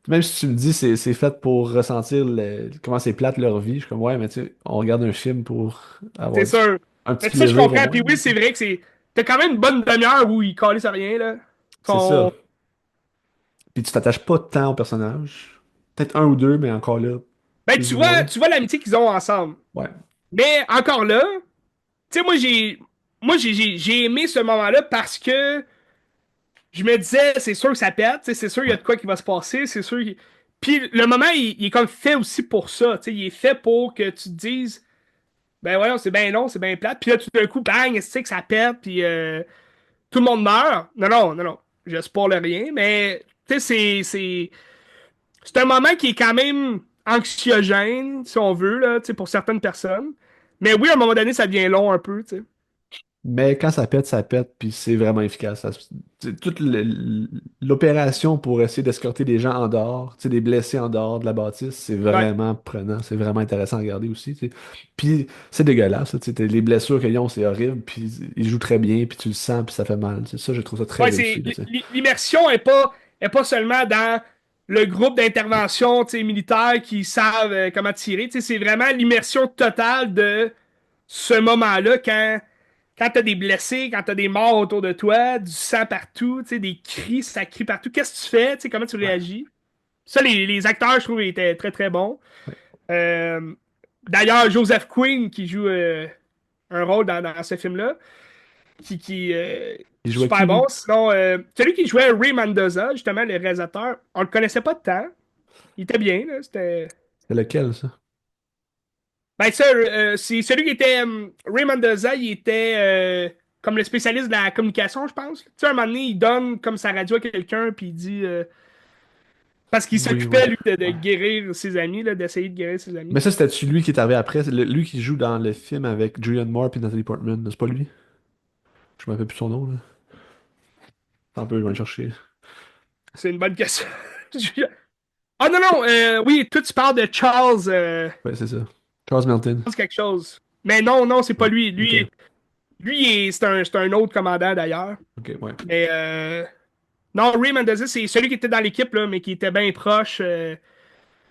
Speaker 2: Même si tu me dis c'est fait pour ressentir comment c'est plate leur vie, je suis comme ouais, mais tu sais, on regarde un film pour
Speaker 1: C'est
Speaker 2: avoir
Speaker 1: sûr.
Speaker 2: un petit
Speaker 1: Mais ça, je
Speaker 2: plaisir au
Speaker 1: comprends.
Speaker 2: moins.
Speaker 1: Puis oui, c'est vrai que c'est. T'as quand même une bonne demi-heure où ils calissent à rien, là.
Speaker 2: C'est ça.
Speaker 1: Son-
Speaker 2: Puis tu t'attaches pas tant au personnage. Peut-être un ou deux, mais encore là,
Speaker 1: Ben,
Speaker 2: plus ou moins.
Speaker 1: tu vois l'amitié qu'ils ont ensemble.
Speaker 2: Ouais.
Speaker 1: Mais encore là, tu sais, j'ai aimé ce moment-là parce que je me disais, c'est sûr que ça pète, tu sais, c'est sûr qu'il y a
Speaker 2: Ouais.
Speaker 1: de quoi qui va se passer, c'est sûr. Puis le moment, il est comme fait aussi pour ça, tu sais, il est fait pour que tu te dises, ben voyons, c'est bien long, c'est bien plate. Puis là, tout d'un coup, bang, c'est que ça pète, puis tout le monde meurt. Non, non, non, non, je spoil rien, mais tu sais, c'est un moment qui est quand même anxiogène, si on veut, là, tu sais, pour certaines personnes. Mais oui, à un moment donné, ça devient long un peu, tu sais.
Speaker 2: Mais quand ça pète, puis c'est vraiment efficace. Toute l'opération pour essayer d'escorter des gens en dehors, tu sais, des blessés en dehors de la bâtisse, c'est
Speaker 1: Ouais.
Speaker 2: vraiment prenant, c'est vraiment intéressant à regarder aussi. Tu sais. Puis c'est dégueulasse, tu sais, les blessures qu'ils ont, c'est horrible, puis ils jouent très bien, puis tu le sens, puis ça fait mal. C'est ça, je trouve ça très
Speaker 1: Ouais,
Speaker 2: réussi. Là, tu sais.
Speaker 1: l'immersion est pas seulement dans le groupe d'intervention, tu sais, militaires qui savent comment tirer. Tu sais, c'est vraiment l'immersion totale de ce moment-là quand t'as des blessés, quand t'as des morts autour de toi, du sang partout, tu sais, des cris, ça crie partout. Qu'est-ce que tu fais? Tu sais, comment tu
Speaker 2: Ouais,
Speaker 1: réagis? Ça, les acteurs, je trouve, étaient très, très bons.
Speaker 2: ouais.
Speaker 1: Euh, D'ailleurs, Joseph Quinn, qui joue un rôle dans ce film-là, qui
Speaker 2: Il jouait qui,
Speaker 1: super
Speaker 2: lui?
Speaker 1: bon. Sinon, celui qui jouait Ray Mendoza, justement, le réalisateur, on le connaissait pas de temps. Il était bien, là. C'était.
Speaker 2: C'est lequel, ça?
Speaker 1: Ben, ça, c'est celui qui était. Ray Mendoza, il était comme le spécialiste de la communication, je pense. Tu sais, un moment donné, il donne comme sa radio à quelqu'un, puis il dit. Parce qu'il
Speaker 2: Oui, oui.
Speaker 1: s'occupait, lui, de
Speaker 2: Ouais.
Speaker 1: guérir ses amis, là, d'essayer de guérir ses
Speaker 2: Mais
Speaker 1: amis.
Speaker 2: ça, c'était lui qui est arrivé après, c'est lui qui joue dans le film avec Julianne Moore et Natalie Portman, c'est pas lui? Je me rappelle plus son nom, là. Attends un peu, je vais le chercher.
Speaker 1: C'est une bonne question. Ah non, non, oui, toi, tu parles de Charles.
Speaker 2: Ouais, c'est ça. Charles Melton.
Speaker 1: Quelque chose. Mais non, non, c'est pas
Speaker 2: Non.
Speaker 1: lui.
Speaker 2: Ok.
Speaker 1: C'est un autre commandant d'ailleurs.
Speaker 2: Ok, ouais.
Speaker 1: Mais non, Ray Mendoza, c'est celui qui était dans l'équipe, là, mais qui était bien proche.
Speaker 2: Ouais,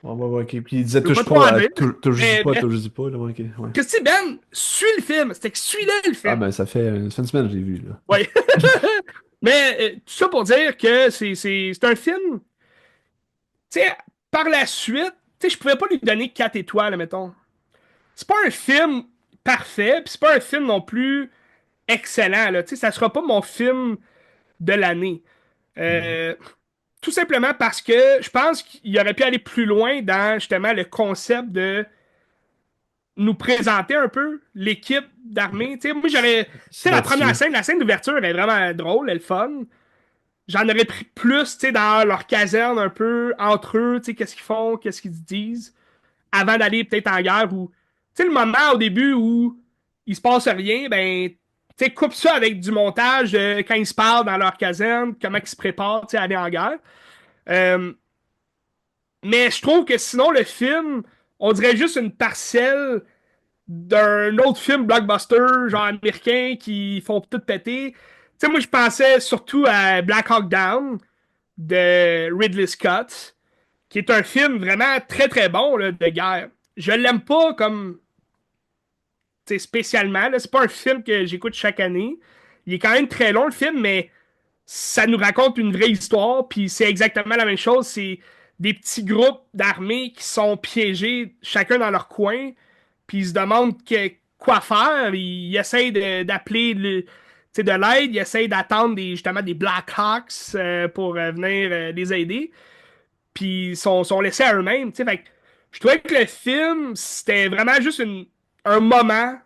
Speaker 2: ouais, ouais, ok. Puis il disait
Speaker 1: Je veux pas
Speaker 2: touche
Speaker 1: trop en
Speaker 2: pas,
Speaker 1: dire.
Speaker 2: touche
Speaker 1: Mais
Speaker 2: pas,
Speaker 1: bref.
Speaker 2: touche pas, là, ouais, ok, ouais.
Speaker 1: Qu'est-ce que c'est, Ben? Suis le film. C'était que suis-le le
Speaker 2: Ah,
Speaker 1: film.
Speaker 2: ben, ça fait une semaine que je l'ai vu, là.
Speaker 1: Ouais. Mais tout ça pour dire que c'est un film. Tu sais, par la suite, tu sais, je pouvais pas lui donner 4 étoiles, mettons. C'est pas un film parfait, puis c'est pas un film non plus excellent, là. Tu sais, ça sera pas mon film de l'année.
Speaker 2: Mhm.
Speaker 1: Euh, Tout simplement parce que je pense qu'il aurait pu aller plus loin dans justement le concept de nous présenter un peu l'équipe d'armée. Tu sais, moi, j'aurais. Tu sais,
Speaker 2: S'identifier.
Speaker 1: la scène d'ouverture, elle est vraiment drôle, elle est fun. J'en aurais pris plus, tu sais, dans leur caserne un peu, entre eux, tu sais, qu'est-ce qu'ils font, qu'est-ce qu'ils se disent, avant d'aller peut-être en guerre ou. Tu sais, le moment au début où il se passe rien, ben, tu sais, coupe ça avec du montage quand ils se parlent dans leur caserne, comment ils se préparent, tu sais, à aller en guerre. Euh, mais je trouve que sinon, le film, on dirait juste une parcelle d'un autre film blockbuster, genre américain, qui font tout péter. Tu sais, moi, je pensais surtout à Black Hawk Down de Ridley Scott, qui est un film vraiment très très bon là, de guerre. Je l'aime pas comme tu sais, spécialement. Là. C'est pas un film que j'écoute chaque année. Il est quand même très long le film, mais ça nous raconte une vraie histoire, puis c'est exactement la même chose. C'est des petits groupes d'armées qui sont piégés, chacun dans leur coin, puis ils se demandent quoi faire. Ils essayent d'appeler tu sais, de l'aide, ils essayent d'attendre justement des Black Hawks pour venir les aider, puis sont laissés à eux-mêmes. Tu sais. Fait que je trouvais que le film, c'était vraiment juste un moment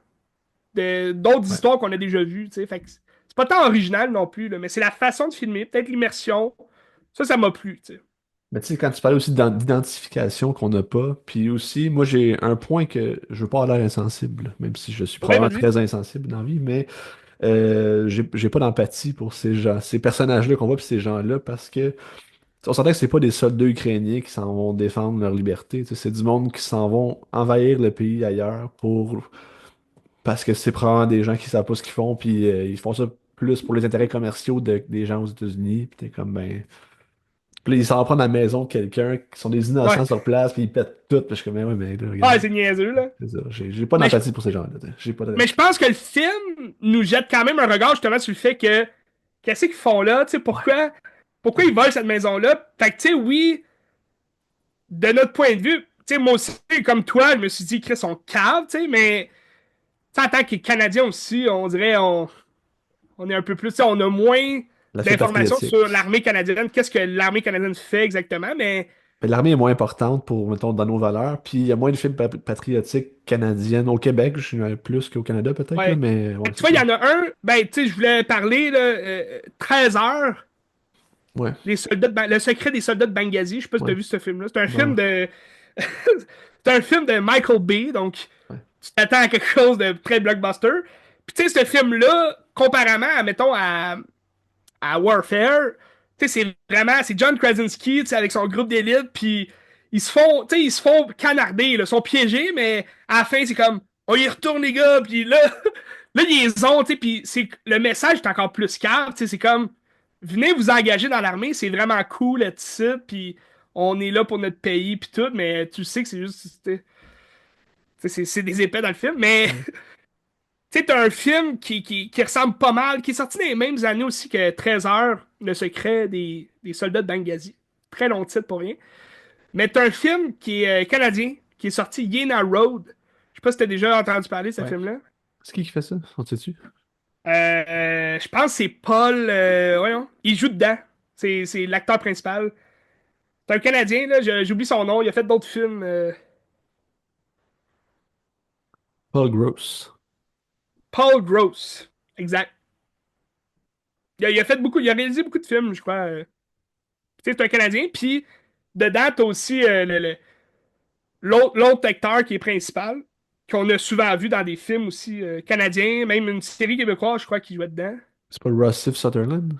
Speaker 1: d'autres
Speaker 2: Ouais.
Speaker 1: histoires qu'on a déjà vues. Tu sais. Fait que c'est pas tant original non plus, là, mais c'est la façon de filmer, peut-être l'immersion. Ça m'a plu. Tu sais.
Speaker 2: Mais tu sais, quand tu parlais aussi d'identification qu'on n'a pas, puis aussi, moi j'ai un point que je veux pas avoir l'air insensible, même si je suis
Speaker 1: Ouais,
Speaker 2: probablement
Speaker 1: vas-y.
Speaker 2: très insensible dans la vie, mais j'ai pas d'empathie pour ces gens, ces personnages-là qu'on voit, puis ces gens-là, parce que on s'entend que c'est pas des soldats ukrainiens qui s'en vont défendre leur liberté, tu sais, c'est du monde qui s'en vont envahir le pays ailleurs parce que c'est probablement des gens qui savent pas ce qu'ils font, puis ils font ça plus pour les intérêts commerciaux des gens aux États-Unis, puis t'es comme ben. Puis là, ils s'en vont prendre la maison de quelqu'un qui sont des
Speaker 1: Ouais.
Speaker 2: innocents sur place, puis ils pètent tout. Puis je suis comme, ouais, mais là,
Speaker 1: Ah,
Speaker 2: regarde.
Speaker 1: c'est niaiseux, là.
Speaker 2: C'est ça. J'ai pas
Speaker 1: Mais je,
Speaker 2: d'empathie pour ces gens-là. J'ai pas de.
Speaker 1: mais je pense que le film nous jette quand même un regard justement sur le fait que qu'est-ce qu'ils font là, tu sais,
Speaker 2: Ouais,
Speaker 1: pourquoi
Speaker 2: ouais,
Speaker 1: ils volent cette maison-là. Fait que, tu sais, oui, de notre point de vue, tu sais, moi aussi, comme toi, je me suis dit, Chris, on cave, tu sais, mais tu sais, en tant que Canadien aussi, on dirait, on est un peu plus, tu sais, on a moins
Speaker 2: l'aspect
Speaker 1: d'informations sur
Speaker 2: patriotique.
Speaker 1: l'armée canadienne, qu'est-ce que l'armée canadienne fait exactement, mais
Speaker 2: Mais l'armée est moins importante pour, mettons, dans nos valeurs. Puis il y a moins de films patriotiques canadiennes. Au Québec, je suis plus qu'au Canada, peut-être, là,
Speaker 1: ouais.
Speaker 2: mais
Speaker 1: Fait
Speaker 2: ouais,
Speaker 1: que tu
Speaker 2: c'est
Speaker 1: vois, il
Speaker 2: ça.
Speaker 1: y en a un, ben, tu sais, je voulais parler, là, 13 heures,
Speaker 2: Ouais,
Speaker 1: Le secret des soldats de Benghazi, je sais pas si tu
Speaker 2: ouais.
Speaker 1: as vu ce film-là, c'est un film
Speaker 2: Non,
Speaker 1: de. C'est un film de Michael Bay, donc
Speaker 2: ouais.
Speaker 1: tu t'attends à quelque chose de très blockbuster. Puis tu sais, ce film-là, comparément à, mettons, à Warfare, tu sais, c'est John Krasinski, tu sais, avec son groupe d'élite, puis tu sais, ils se font canarder, là, ils sont piégés, mais à la fin, c'est comme, on y retourne, les gars, puis là, là, ils les ont, tu sais, puis le message est encore plus cave, tu sais, c'est comme, venez vous engager dans l'armée, c'est vraiment cool, être ici, puis on est là pour notre pays, puis tout, mais tu sais que c'est juste, c'est des épais dans le film, mais
Speaker 2: Ouais.
Speaker 1: tu sais, t'as un film qui ressemble pas mal, qui est sorti dans les mêmes années aussi que 13 heures, Le secret des soldats de Benghazi. Très long titre pour rien. Mais t'as un film qui est canadien, qui est sorti Yena Road. Je sais pas si t'as déjà entendu parler de ce
Speaker 2: Ouais.
Speaker 1: film-là.
Speaker 2: C'est qui fait ça? On sait dessus?
Speaker 1: Je pense que c'est Paul. Voyons, il joue dedans. C'est l'acteur principal. C'est un Canadien, là, j'oublie son nom. Il a fait d'autres films.
Speaker 2: Paul Gross.
Speaker 1: Paul Gross. Exact. Il a fait beaucoup. Il a réalisé beaucoup de films, je crois. Tu sais, c'est un Canadien. Puis, dedans, t'as aussi l'autre acteur qui est principal, qu'on a souvent vu dans des films aussi canadiens, même une série québécoise, je crois, qui jouait dedans.
Speaker 2: C'est pas Rossif Sutherland?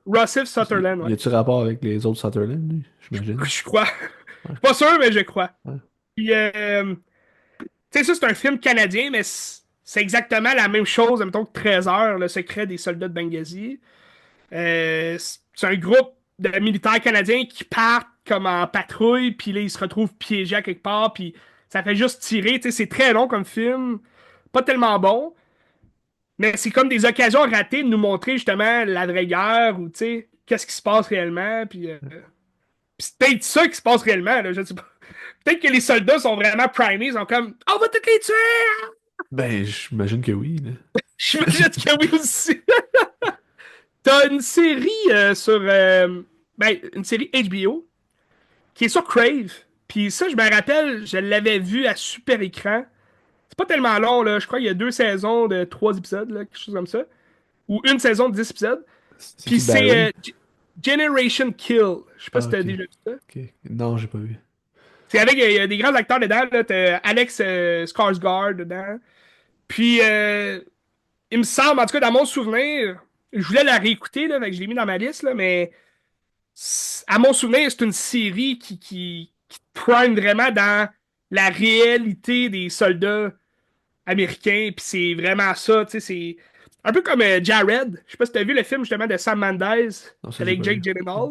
Speaker 1: Rossif Sutherland,
Speaker 2: Y
Speaker 1: ouais.
Speaker 2: a-tu rapport avec les autres Sutherland, lui? J'imagine.
Speaker 1: Je crois. Je
Speaker 2: Ouais.
Speaker 1: suis pas sûr, mais je crois.
Speaker 2: Ouais.
Speaker 1: Puis, tu sais, ça, c'est un film canadien, mais c'est exactement la même chose, mettons que 13 heures, le secret des soldats de Benghazi. C'est un groupe de militaires canadiens qui partent comme en patrouille, puis là, ils se retrouvent piégés à quelque part, puis ça fait juste tirer. Tu sais, c'est très long comme film, pas tellement bon, mais c'est comme des occasions ratées de nous montrer justement la vraie guerre, ou tu sais, qu'est-ce qui se passe réellement, puis c'est peut-être ça qui se passe réellement, là, je sais pas. Peut-être que les soldats sont vraiment primés, ils sont comme on va tous les tuer!
Speaker 2: Ben, j'imagine que oui, là.
Speaker 1: J'imagine que oui aussi. T'as une série une série HBO qui est sur Crave. Puis ça, je me rappelle, je l'avais vu à super écran. C'est pas tellement long, là. Je crois qu'il y a 2 saisons de 3 épisodes, là, quelque chose comme ça. Ou une saison de 10 épisodes.
Speaker 2: C'est
Speaker 1: Puis
Speaker 2: qui
Speaker 1: c'est
Speaker 2: Barry?
Speaker 1: Generation Kill. Je sais pas
Speaker 2: Ah,
Speaker 1: si t'as
Speaker 2: ok.
Speaker 1: déjà vu ça.
Speaker 2: Ok. Non, j'ai pas vu.
Speaker 1: C'est avec il y a des grands acteurs dedans, là. T'as Alex Skarsgård dedans. Puis il me semble, en tout cas dans mon souvenir, je voulais la réécouter, là, fait que je l'ai mis dans ma liste, là, mais à mon souvenir, c'est une série qui prime vraiment dans la réalité des soldats américain, puis c'est vraiment ça, tu sais, c'est un peu comme Jared. Je sais pas si t'as vu le film justement de Sam Mendes
Speaker 2: Non, ça, j'ai
Speaker 1: avec
Speaker 2: pas
Speaker 1: Jake
Speaker 2: vu.
Speaker 1: Gyllenhaal.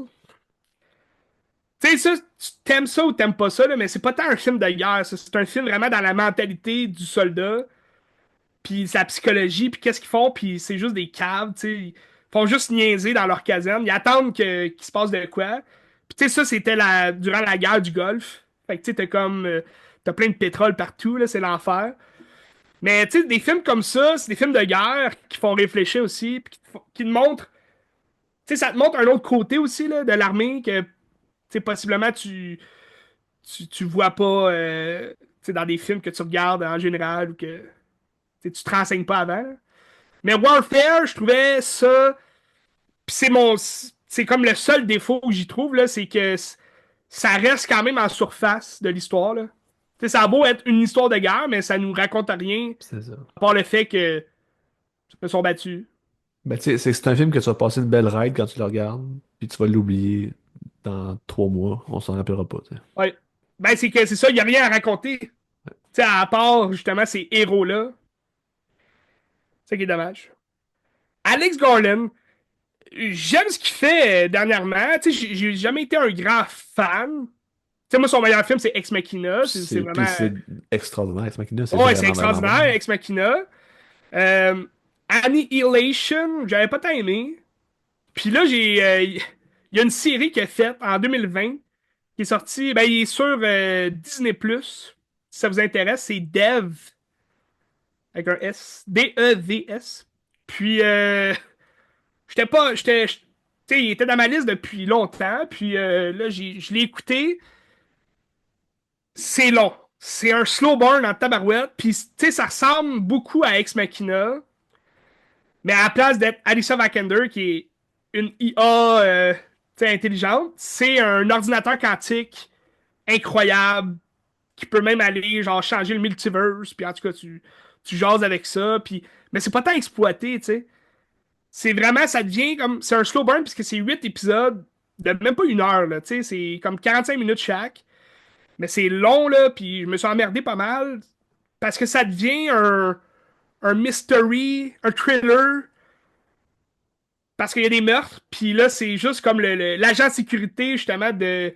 Speaker 1: Tu sais, ça, tu t'aimes ça ou t'aimes pas ça, là, mais c'est pas tant un film de guerre, ça. C'est un film vraiment dans la mentalité du soldat, puis sa psychologie, puis qu'est-ce qu'ils font, puis c'est juste des caves, tu sais. Ils font juste niaiser dans leur caserne. Ils attendent qu'il se passe de quoi. Puis tu sais, ça, c'était durant la guerre du Golfe. Fait que tu sais, t'as plein de pétrole partout, là, c'est l'enfer. Mais tu sais, des films comme ça, c'est des films de guerre qui font réfléchir aussi, puis qui te montrent, tu sais, ça te montre un autre côté aussi là, de l'armée que, tu sais, possiblement tu vois pas, tu sais, dans des films que tu regardes en général ou que tu te renseignes pas avant, là. Mais Warfare, je trouvais ça, puis c'est comme le seul défaut que j'y trouve là, c'est que ça reste quand même en surface de l'histoire là. Tu sais, ça a beau être une histoire de guerre, mais ça nous raconte rien,
Speaker 2: C'est ça.
Speaker 1: à part le fait que ils se sont battus.
Speaker 2: Ben, tu sais, c'est un film que tu vas passer une belle ride quand tu le regardes, puis tu vas l'oublier dans 3 mois. On s'en rappellera pas, tu sais.
Speaker 1: Ouais. Ben, c'est que c'est ça, il n'y a rien à raconter. Tu sais, à part justement ces héros-là. C'est ça qui est dommage. Alex Garland, j'aime ce qu'il fait dernièrement. Tu sais, j'ai jamais été un grand fan. Tu sais, moi, son meilleur film, c'est Ex Machina. C'est
Speaker 2: Puis
Speaker 1: vraiment.
Speaker 2: c'est extraordinaire. Ex Machina, c'est
Speaker 1: Ouais, c'est
Speaker 2: vraiment, vraiment
Speaker 1: extraordinaire,
Speaker 2: bon.
Speaker 1: Ex Machina. Euh, Annihilation, j'avais pas tant aimé. Puis là, il y a une série qu'il a faite en 2020 qui est sortie. Ben, il est sur Disney+. Si ça vous intéresse, c'est Dev. Avec un S. Devs. Puis, j'étais pas. Tu sais, il était dans ma liste depuis longtemps. Puis là, je l'ai écouté. C'est long. C'est un slow burn en tabarouette. Puis, tu sais, ça ressemble beaucoup à Ex Machina. Mais à la place d'être Alyssa Vikander, qui est une IA tu sais, intelligente, c'est un ordinateur quantique incroyable qui peut même aller genre changer le multiverse. Puis en tout cas, tu jases avec ça. Puis... Mais c'est pas tant exploité, tu sais. C'est vraiment, ça devient comme. C'est un slow burn puisque c'est 8 épisodes de même pas 1 heure, là. Tu sais, c'est comme 45 minutes chaque. Mais c'est long, là. Puis je me suis emmerdé pas mal parce que ça devient un mystery, un thriller. Parce qu'il y a des meurtres. Puis là, c'est juste comme l'agent de sécurité, justement, de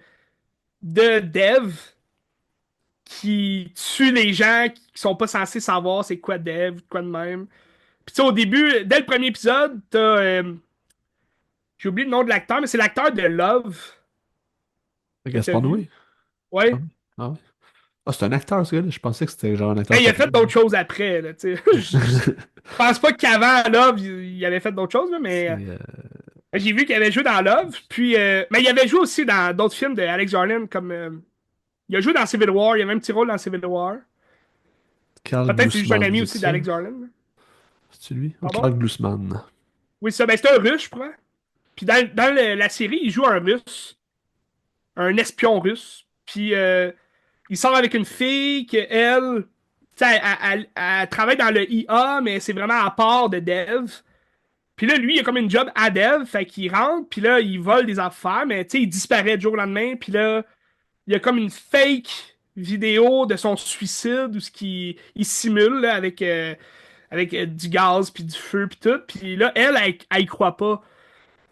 Speaker 1: Dev qui tue les gens qui sont pas censés savoir c'est quoi Dev, quoi de même. Puis tu sais, au début, dès le premier épisode, j'ai oublié le nom de l'acteur, mais c'est l'acteur de Love que t'as
Speaker 2: Gaspard
Speaker 1: vu.
Speaker 2: Noé? Ah
Speaker 1: Ouais.
Speaker 2: oui. Ah oui. Ah, c'est un acteur, ce gars-là. Je pensais que c'était genre un acteur
Speaker 1: Ben, il a
Speaker 2: connu.
Speaker 1: fait d'autres choses après, là, tu sais. Je pense pas qu'avant Love, il avait fait d'autres choses, là, mais
Speaker 2: C'est
Speaker 1: j'ai vu qu'il avait joué dans Love. Puis, mais il avait joué aussi dans d'autres films de Alex Garland, comme il a joué dans Civil War, il avait un petit rôle dans Civil War.
Speaker 2: Carl
Speaker 1: Peut-être c'est juste un
Speaker 2: Glusman,
Speaker 1: ami
Speaker 2: c'est
Speaker 1: aussi
Speaker 2: ça?
Speaker 1: d'Alex Garland.
Speaker 2: C'est lui? Oh,
Speaker 1: Pardon?
Speaker 2: Carl Glusman.
Speaker 1: Oui, ça, ben c'est un russe, je crois. Puis dans la série, il joue un russe, un espion russe. Puis il sort avec une fille que elle, tu sais, elle travaille dans le IA, mais c'est vraiment à part de Dev. Puis là, lui, il a comme une job à Dev, fait qu'il rentre, puis là, il vole des affaires, mais tu sais, il disparaît du jour au lendemain. Puis là, il y a comme une fake vidéo de son suicide où ce il simule là, avec du gaz puis du feu puis tout. Puis là, elle y croit pas.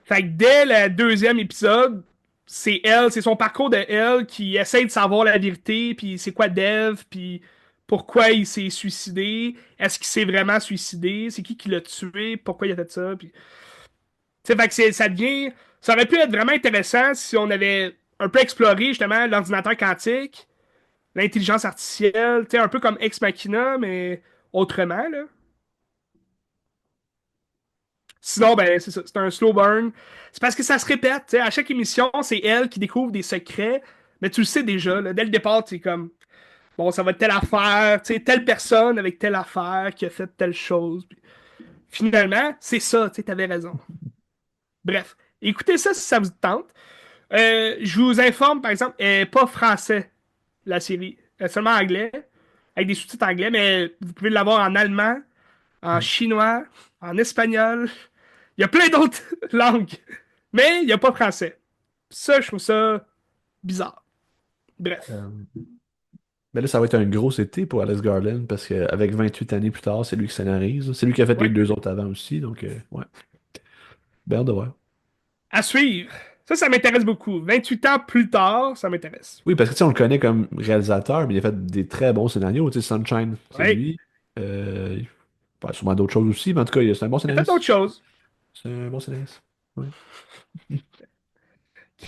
Speaker 1: Fait que dès le deuxième épisode, c'est son parcours de elle qui essaie de savoir la vérité, puis c'est quoi Dev, puis pourquoi il s'est suicidé, est-ce qu'il s'est vraiment suicidé, c'est qui l'a tué, pourquoi il a fait ça, puis... Tu sais, fait que ça devient... Ça aurait pu être vraiment intéressant si on avait un peu exploré, justement, l'ordinateur quantique, l'intelligence artificielle, tu sais, un peu comme Ex Machina, mais autrement, là. Sinon, ben, c'est ça, c'est un slow burn. C'est parce que ça se répète, tu sais. À chaque émission, c'est elle qui découvre des secrets, mais tu le sais déjà, là, dès le départ, c'est comme. bon, ça va être telle affaire, tu sais, telle personne avec telle affaire qui a fait telle chose. Puis finalement, c'est ça, tu sais, t'avais raison. Bref, écoutez ça si ça vous tente. Je vous informe, par exemple, elle n'est pas français, la série. Elle est seulement anglais, avec des sous-titres anglais, mais vous pouvez l'avoir en allemand, en
Speaker 2: Hmm.
Speaker 1: chinois, en espagnol. Il y a plein d'autres langues, mais il n'y a pas français. Ça, je trouve ça bizarre. Bref.
Speaker 2: Euh, Mais là, ça va être un gros été pour Alex Garland parce qu'avec 28 années plus tard, c'est lui qui scénarise. C'est lui qui a fait les
Speaker 1: Ouais.
Speaker 2: deux autres avant aussi. Donc, ouais. Ben, hâte de voir.
Speaker 1: À suivre. Ça m'intéresse beaucoup. 28 ans plus tard, ça m'intéresse.
Speaker 2: Oui, parce que tu sais, on le connaît comme réalisateur, mais il a fait des très bons scénarios. Tu sais, Sunshine, c'est
Speaker 1: Ouais.
Speaker 2: lui. Sûrement d'autres choses aussi, mais en tout cas, c'est un bon
Speaker 1: Il a fait d'autres
Speaker 2: scénariste.
Speaker 1: choses.
Speaker 2: C'est un bon scénariste. Ouais.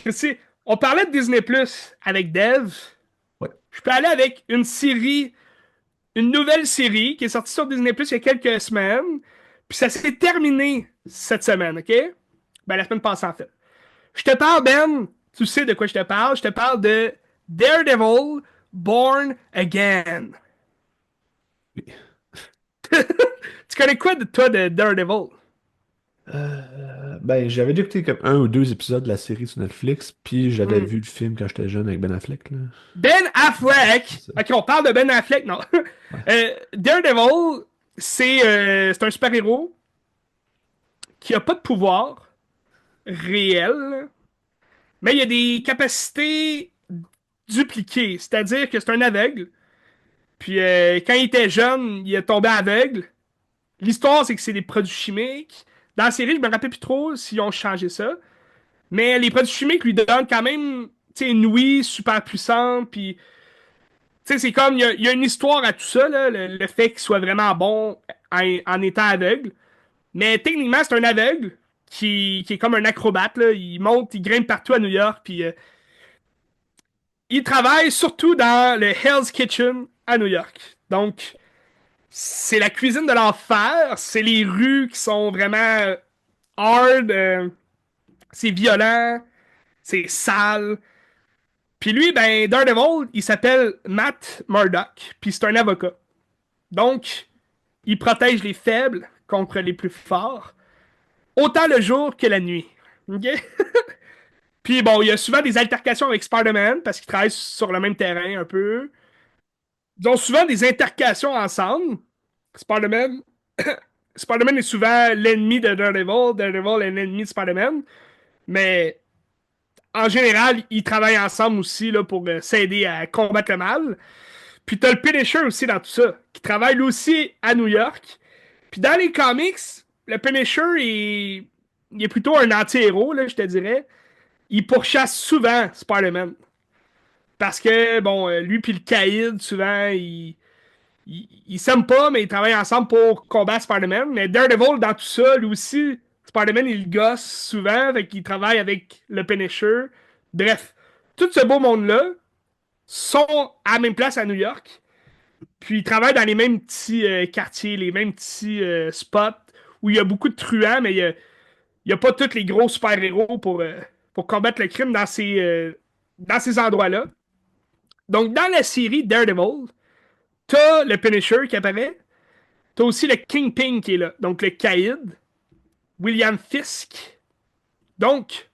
Speaker 1: Tu sais, on parlait de Disney Plus avec Dev.
Speaker 2: Ouais.
Speaker 1: Je peux aller avec une série, une nouvelle série qui est sortie sur Disney Plus il y a quelques semaines. Puis ça s'est terminé cette semaine, OK? Ben, la semaine passée, en fait. Je te parle, Ben, tu sais de quoi je te parle. Je te parle de Daredevil Born Again.
Speaker 2: Oui.
Speaker 1: Tu connais quoi de toi de Daredevil?
Speaker 2: Ben, j'avais déjà écouté comme un ou deux épisodes de la série sur Netflix, puis j'avais
Speaker 1: Hmm.
Speaker 2: vu le film quand j'étais jeune avec Ben Affleck, là.
Speaker 1: Ben
Speaker 2: C'est
Speaker 1: Affleck.
Speaker 2: ça.
Speaker 1: Ok, on parle de Ben Affleck, non.
Speaker 2: Ouais.
Speaker 1: Daredevil, c'est un super-héros qui a pas de pouvoir réel, mais il a des capacités dupliquées. C'est-à-dire que c'est un aveugle. Puis quand il était jeune, il est tombé aveugle. L'histoire, c'est que c'est des produits chimiques. Dans la série, je me rappelle plus trop s'ils ont changé ça. Mais les produits chimiques lui donnent quand même, tu sais, une ouïe super puissante. Puis, tu sais, c'est comme, il y a une histoire à tout ça, là, le fait qu'il soit vraiment bon en étant aveugle. Mais techniquement, c'est un aveugle qui est comme un acrobate, là. Il monte, il grimpe partout à New York. Puis, il travaille surtout dans le Hell's Kitchen à New York. Donc, c'est la cuisine de l'enfer. C'est les rues qui sont vraiment hard. C'est violent. C'est sale. Puis lui, ben, Daredevil, il s'appelle Matt Murdock. Puis c'est un avocat. Donc, il protège les faibles contre les plus forts. Autant le jour que la nuit. OK? Puis bon, il y a souvent des altercations avec Spider-Man parce qu'ils travaillent sur le même terrain un peu. Ils ont souvent des intercations ensemble. Spider-Man Spider-Man est souvent l'ennemi de Daredevil. Daredevil est l'ennemi de Spider-Man. Mais en général, ils travaillent ensemble aussi là, pour s'aider à combattre le mal. Puis t'as le Punisher aussi dans tout ça, qui travaille lui aussi à New York. Puis dans les comics, le Punisher il est plutôt un anti-héros, là, je te dirais. Il pourchasse souvent Spider-Man. Parce que, bon, lui puis le Caïd, souvent, ils s'aiment pas, mais ils travaillent ensemble pour combattre Spider-Man. Mais Daredevil, dans tout ça, lui aussi, Spider-Man, il le gosse souvent, fait qu'il travaille avec le Punisher. Bref, tout ce beau monde-là sont à la même place à New York. Puis ils travaillent dans les mêmes petits quartiers, les mêmes petits spots où il y a beaucoup de truands, mais il y a pas tous les gros super-héros pour combattre le crime dans ces endroits-là. Donc, dans la série Daredevil, t'as le Punisher qui apparaît, t'as aussi le Kingpin qui est là, donc le Caïd, William Fisk. Donc,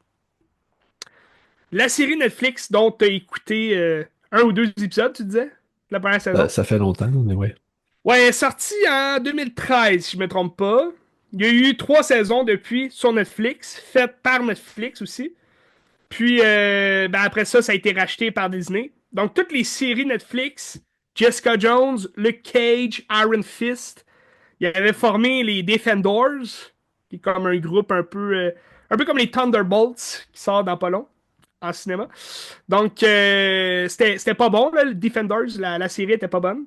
Speaker 1: la série Netflix dont t'as écouté un ou deux épisodes, tu disais, la première saison.
Speaker 2: Ça fait longtemps, mais ouais.
Speaker 1: Ouais, elle est sortie en 2013, si je me trompe pas. Il y a eu trois saisons depuis sur Netflix, faites par Netflix aussi. Puis ben après ça, ça a été racheté par Disney. Donc toutes les séries Netflix, Jessica Jones, Luke Cage, Iron Fist, il avait formé les Defenders, qui est comme un groupe un peu comme les Thunderbolts qui sort dans pas long en cinéma. Donc c'était pas bon, là, le Defenders, la série était pas bonne.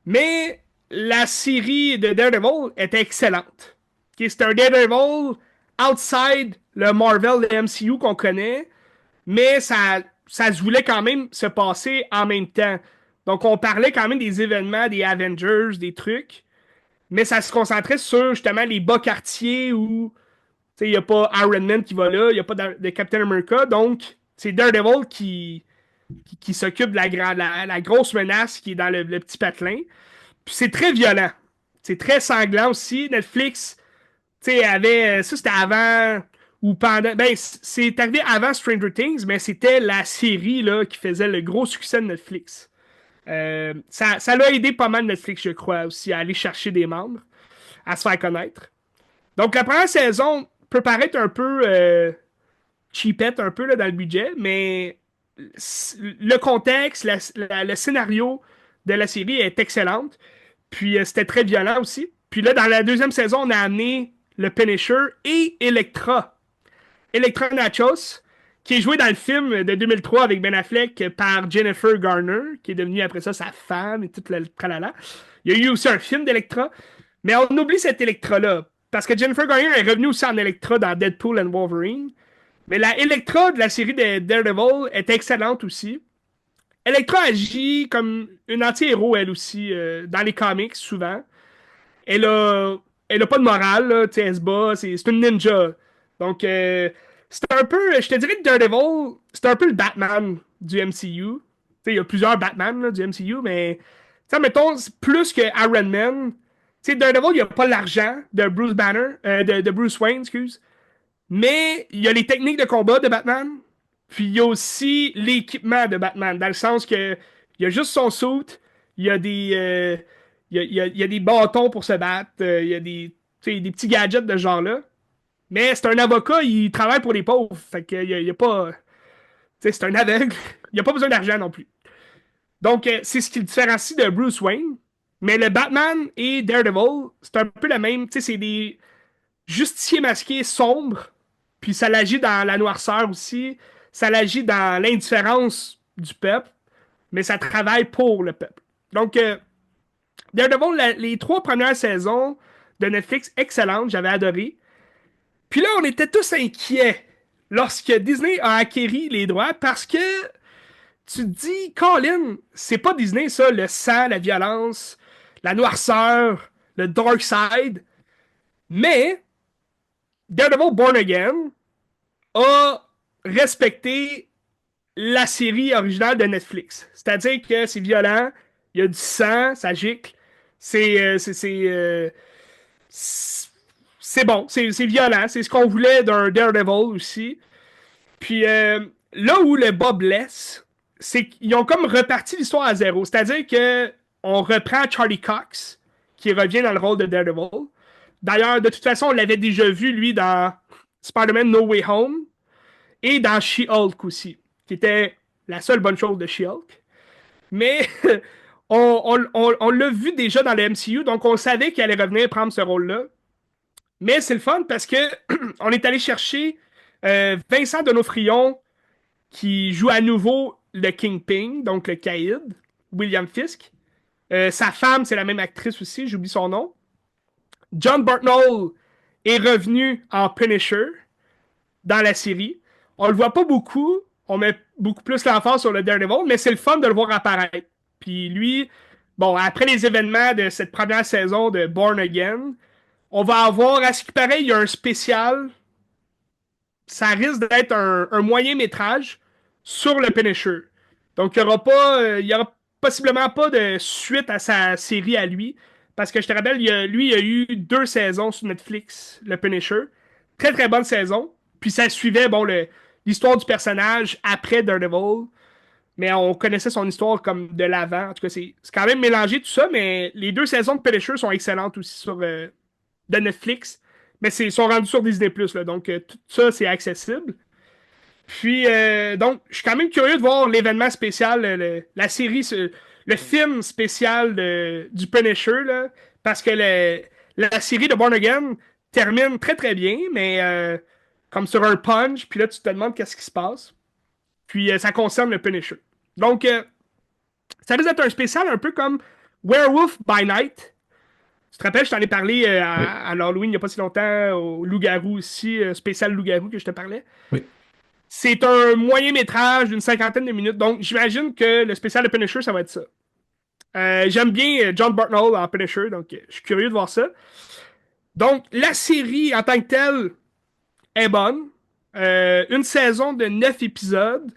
Speaker 1: Mais la série de Daredevil était excellente. Okay, c'est un Daredevil outside le Marvel, le MCU qu'on connaît, mais ça se voulait quand même se passer en même temps. Donc on parlait quand même des événements, des Avengers, des trucs, mais ça se concentrait sur justement les bas quartiers où il n'y a pas Iron Man qui va là, il n'y a pas de Captain America, donc c'est Daredevil qui s'occupe de la grosse menace qui est dans le petit patelin. Puis c'est très violent. C'est très sanglant aussi. Netflix, tu sais, avait. Ça, c'était avant ou pendant. Ben, c'est arrivé avant Stranger Things, mais c'était la série là, qui faisait le gros succès de Netflix. Ça l'a aidé pas mal Netflix, je crois, aussi, à aller chercher des membres, à se faire connaître. Donc, la première saison peut paraître un peu cheapette, un peu là, dans le budget, mais le contexte, le scénario de la série est excellente. Puis c'était très violent aussi. Puis là, dans la deuxième saison, on a amené le Punisher et Elektra. Elektra Nachos, qui est joué dans le film de 2003 avec Ben Affleck par Jennifer Garner, qui est devenue après ça sa femme et tout le tralala. Il y a eu aussi un film d'Electra, mais on oublie cette Electra-là, parce que Jennifer Garner est revenue aussi en Electra dans Deadpool and Wolverine. Mais la Electra de la série de Daredevil est excellente aussi. Electra agit comme une anti-héros, elle aussi, dans les comics, souvent. Elle a, elle a pas de morale, là, tu sais, elle se bat, c'est une ninja. Donc, c'est un peu, je te dirais que Daredevil, c'est un peu le Batman du MCU. Tu sais, il y a plusieurs Batman là, du MCU, mais, tu sais, mettons, c'est plus que Iron Man. Tu sais, Daredevil, il a pas l'argent de Bruce Banner, de Bruce Wayne, excuse. Mais il y a les techniques de combat de Batman, puis il y a aussi l'équipement de Batman, dans le sens que il y a juste son suit, il y a il y a des bâtons pour se battre, il y a tu sais, des petits gadgets de ce genre-là. Mais c'est un avocat, il travaille pour les pauvres, fait qu'il y a pas... Tu sais, c'est un aveugle, il a pas besoin d'argent non plus. Donc, c'est ce qui le différencie de Bruce Wayne. Mais le Batman et Daredevil, c'est un peu la même, tu sais, c'est des justiciers masqués sombres, puis ça l'agit dans la noirceur aussi. Ça l'agit dans l'indifférence du peuple, mais ça travaille pour le peuple. Donc, Daredevil, les trois premières saisons de Netflix, excellentes, j'avais adoré. Puis là, on était tous inquiets lorsque Disney a acquéri les droits parce que tu te dis, Colin, c'est pas Disney ça, le sang, la violence, la noirceur, le dark side. Mais Daredevil Born Again a respecté la série originale de Netflix. C'est-à-dire que c'est violent, il y a du sang, ça gicle, c'est c'est bon, c'est violent, c'est ce qu'on voulait d'un Daredevil aussi. Puis là où le bas blesse, c'est qu'ils ont comme reparti l'histoire à zéro. C'est-à-dire que on reprend Charlie Cox, qui revient dans le rôle de Daredevil. D'ailleurs, de toute façon, on l'avait déjà vu, lui, dans Spider-Man No Way Home et dans She-Hulk aussi, qui était la seule bonne chose de She-Hulk. Mais on l'a vu déjà dans le MCU, donc on savait qu'il allait revenir prendre ce rôle-là. Mais c'est le fun parce que on est allé chercher Vincent Donofrion qui joue à nouveau le Kingpin, donc le Caïd, William Fisk. Sa femme, c'est la même actrice aussi, j'oublie son nom. John Bartnoll est revenu en Punisher dans la série. On le voit pas beaucoup, on met beaucoup plus l'emphase sur le Daredevil, mais c'est le fun de le voir apparaître. Puis lui, bon, après les événements de cette première saison de Born Again, on va avoir, à ce qui paraît, il y a un spécial. Ça risque d'être un moyen métrage sur le Punisher. Donc, il y aura possiblement pas de suite à sa série à lui. Parce que je te rappelle, lui, il a eu deux saisons sur Netflix, le Punisher. Très, très bonne saison. Puis ça suivait, bon, l'histoire du personnage après Daredevil. Mais on connaissait son histoire comme de l'avant. En tout cas, c'est quand même mélangé tout ça. Mais les deux saisons de Punisher sont excellentes aussi de Netflix. Mais ils sont rendus sur Disney+, là, donc tout ça, c'est accessible. Puis, donc, je suis quand même curieux de voir l'événement spécial, la série, le film spécial du Punisher, là, parce que la série de Born Again termine très très bien, mais comme sur un punch, puis là, tu te demandes qu'est-ce qui se passe. Puis, ça concerne le Punisher. Donc, ça risque d'être un spécial un peu comme Werewolf by Night. Tu te rappelles, je t'en ai parlé
Speaker 2: Oui,
Speaker 1: à l'Halloween il n'y a pas si longtemps, au Loup-Garou aussi, spécial Loup-Garou que je te parlais.
Speaker 2: oui.
Speaker 1: C'est un moyen métrage d'une cinquantaine de minutes, donc j'imagine que le spécial de Punisher, ça va être ça. J'aime bien John Bartnoll en Punisher, donc je suis curieux de voir ça. Donc, la série en tant que telle est bonne. Une saison de 9 épisodes.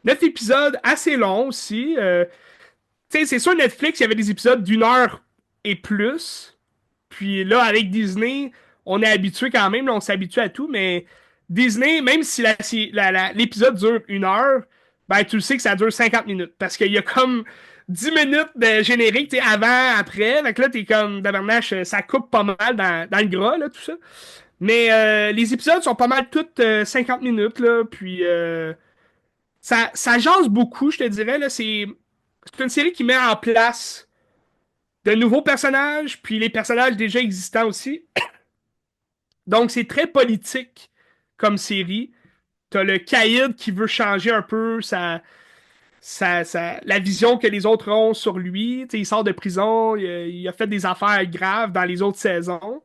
Speaker 1: 9 épisodes assez longs aussi. Tu sais, c'est sûr, Netflix, il y avait des épisodes d'1 heure et plus. Puis là, avec Disney, on est habitué quand même, là, on s'habitue à tout, mais Disney, même si l'épisode dure 1 heure, ben tu le sais que ça dure 50 minutes. Parce qu'il y a comme 10 minutes de générique, tu sais, avant, après. Fait que là, t'es comme, tabarnache, ça coupe pas mal dans le gras, là, tout ça. Mais les épisodes sont pas mal toutes 50 minutes, là. Puis ça jase beaucoup, je te dirais, là. C'est une série qui met en place de nouveaux personnages, puis les personnages déjà existants aussi. Donc, c'est très politique comme série. T'as le caïd qui veut changer un peu la vision que les autres ont sur lui. T'sais, il sort de prison, il a fait des affaires graves dans les autres saisons.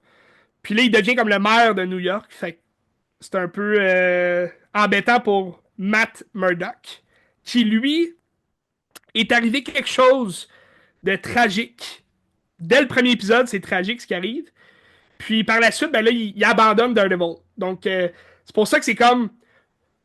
Speaker 1: Puis là, il devient comme le maire de New York. Fait que c'est un peu embêtant pour Matt Murdock, qui lui est arrivé quelque chose de tragique. Dès le premier épisode, c'est tragique ce qui arrive. Puis par la suite, ben là, il abandonne Daredevil. Donc, c'est pour ça que c'est comme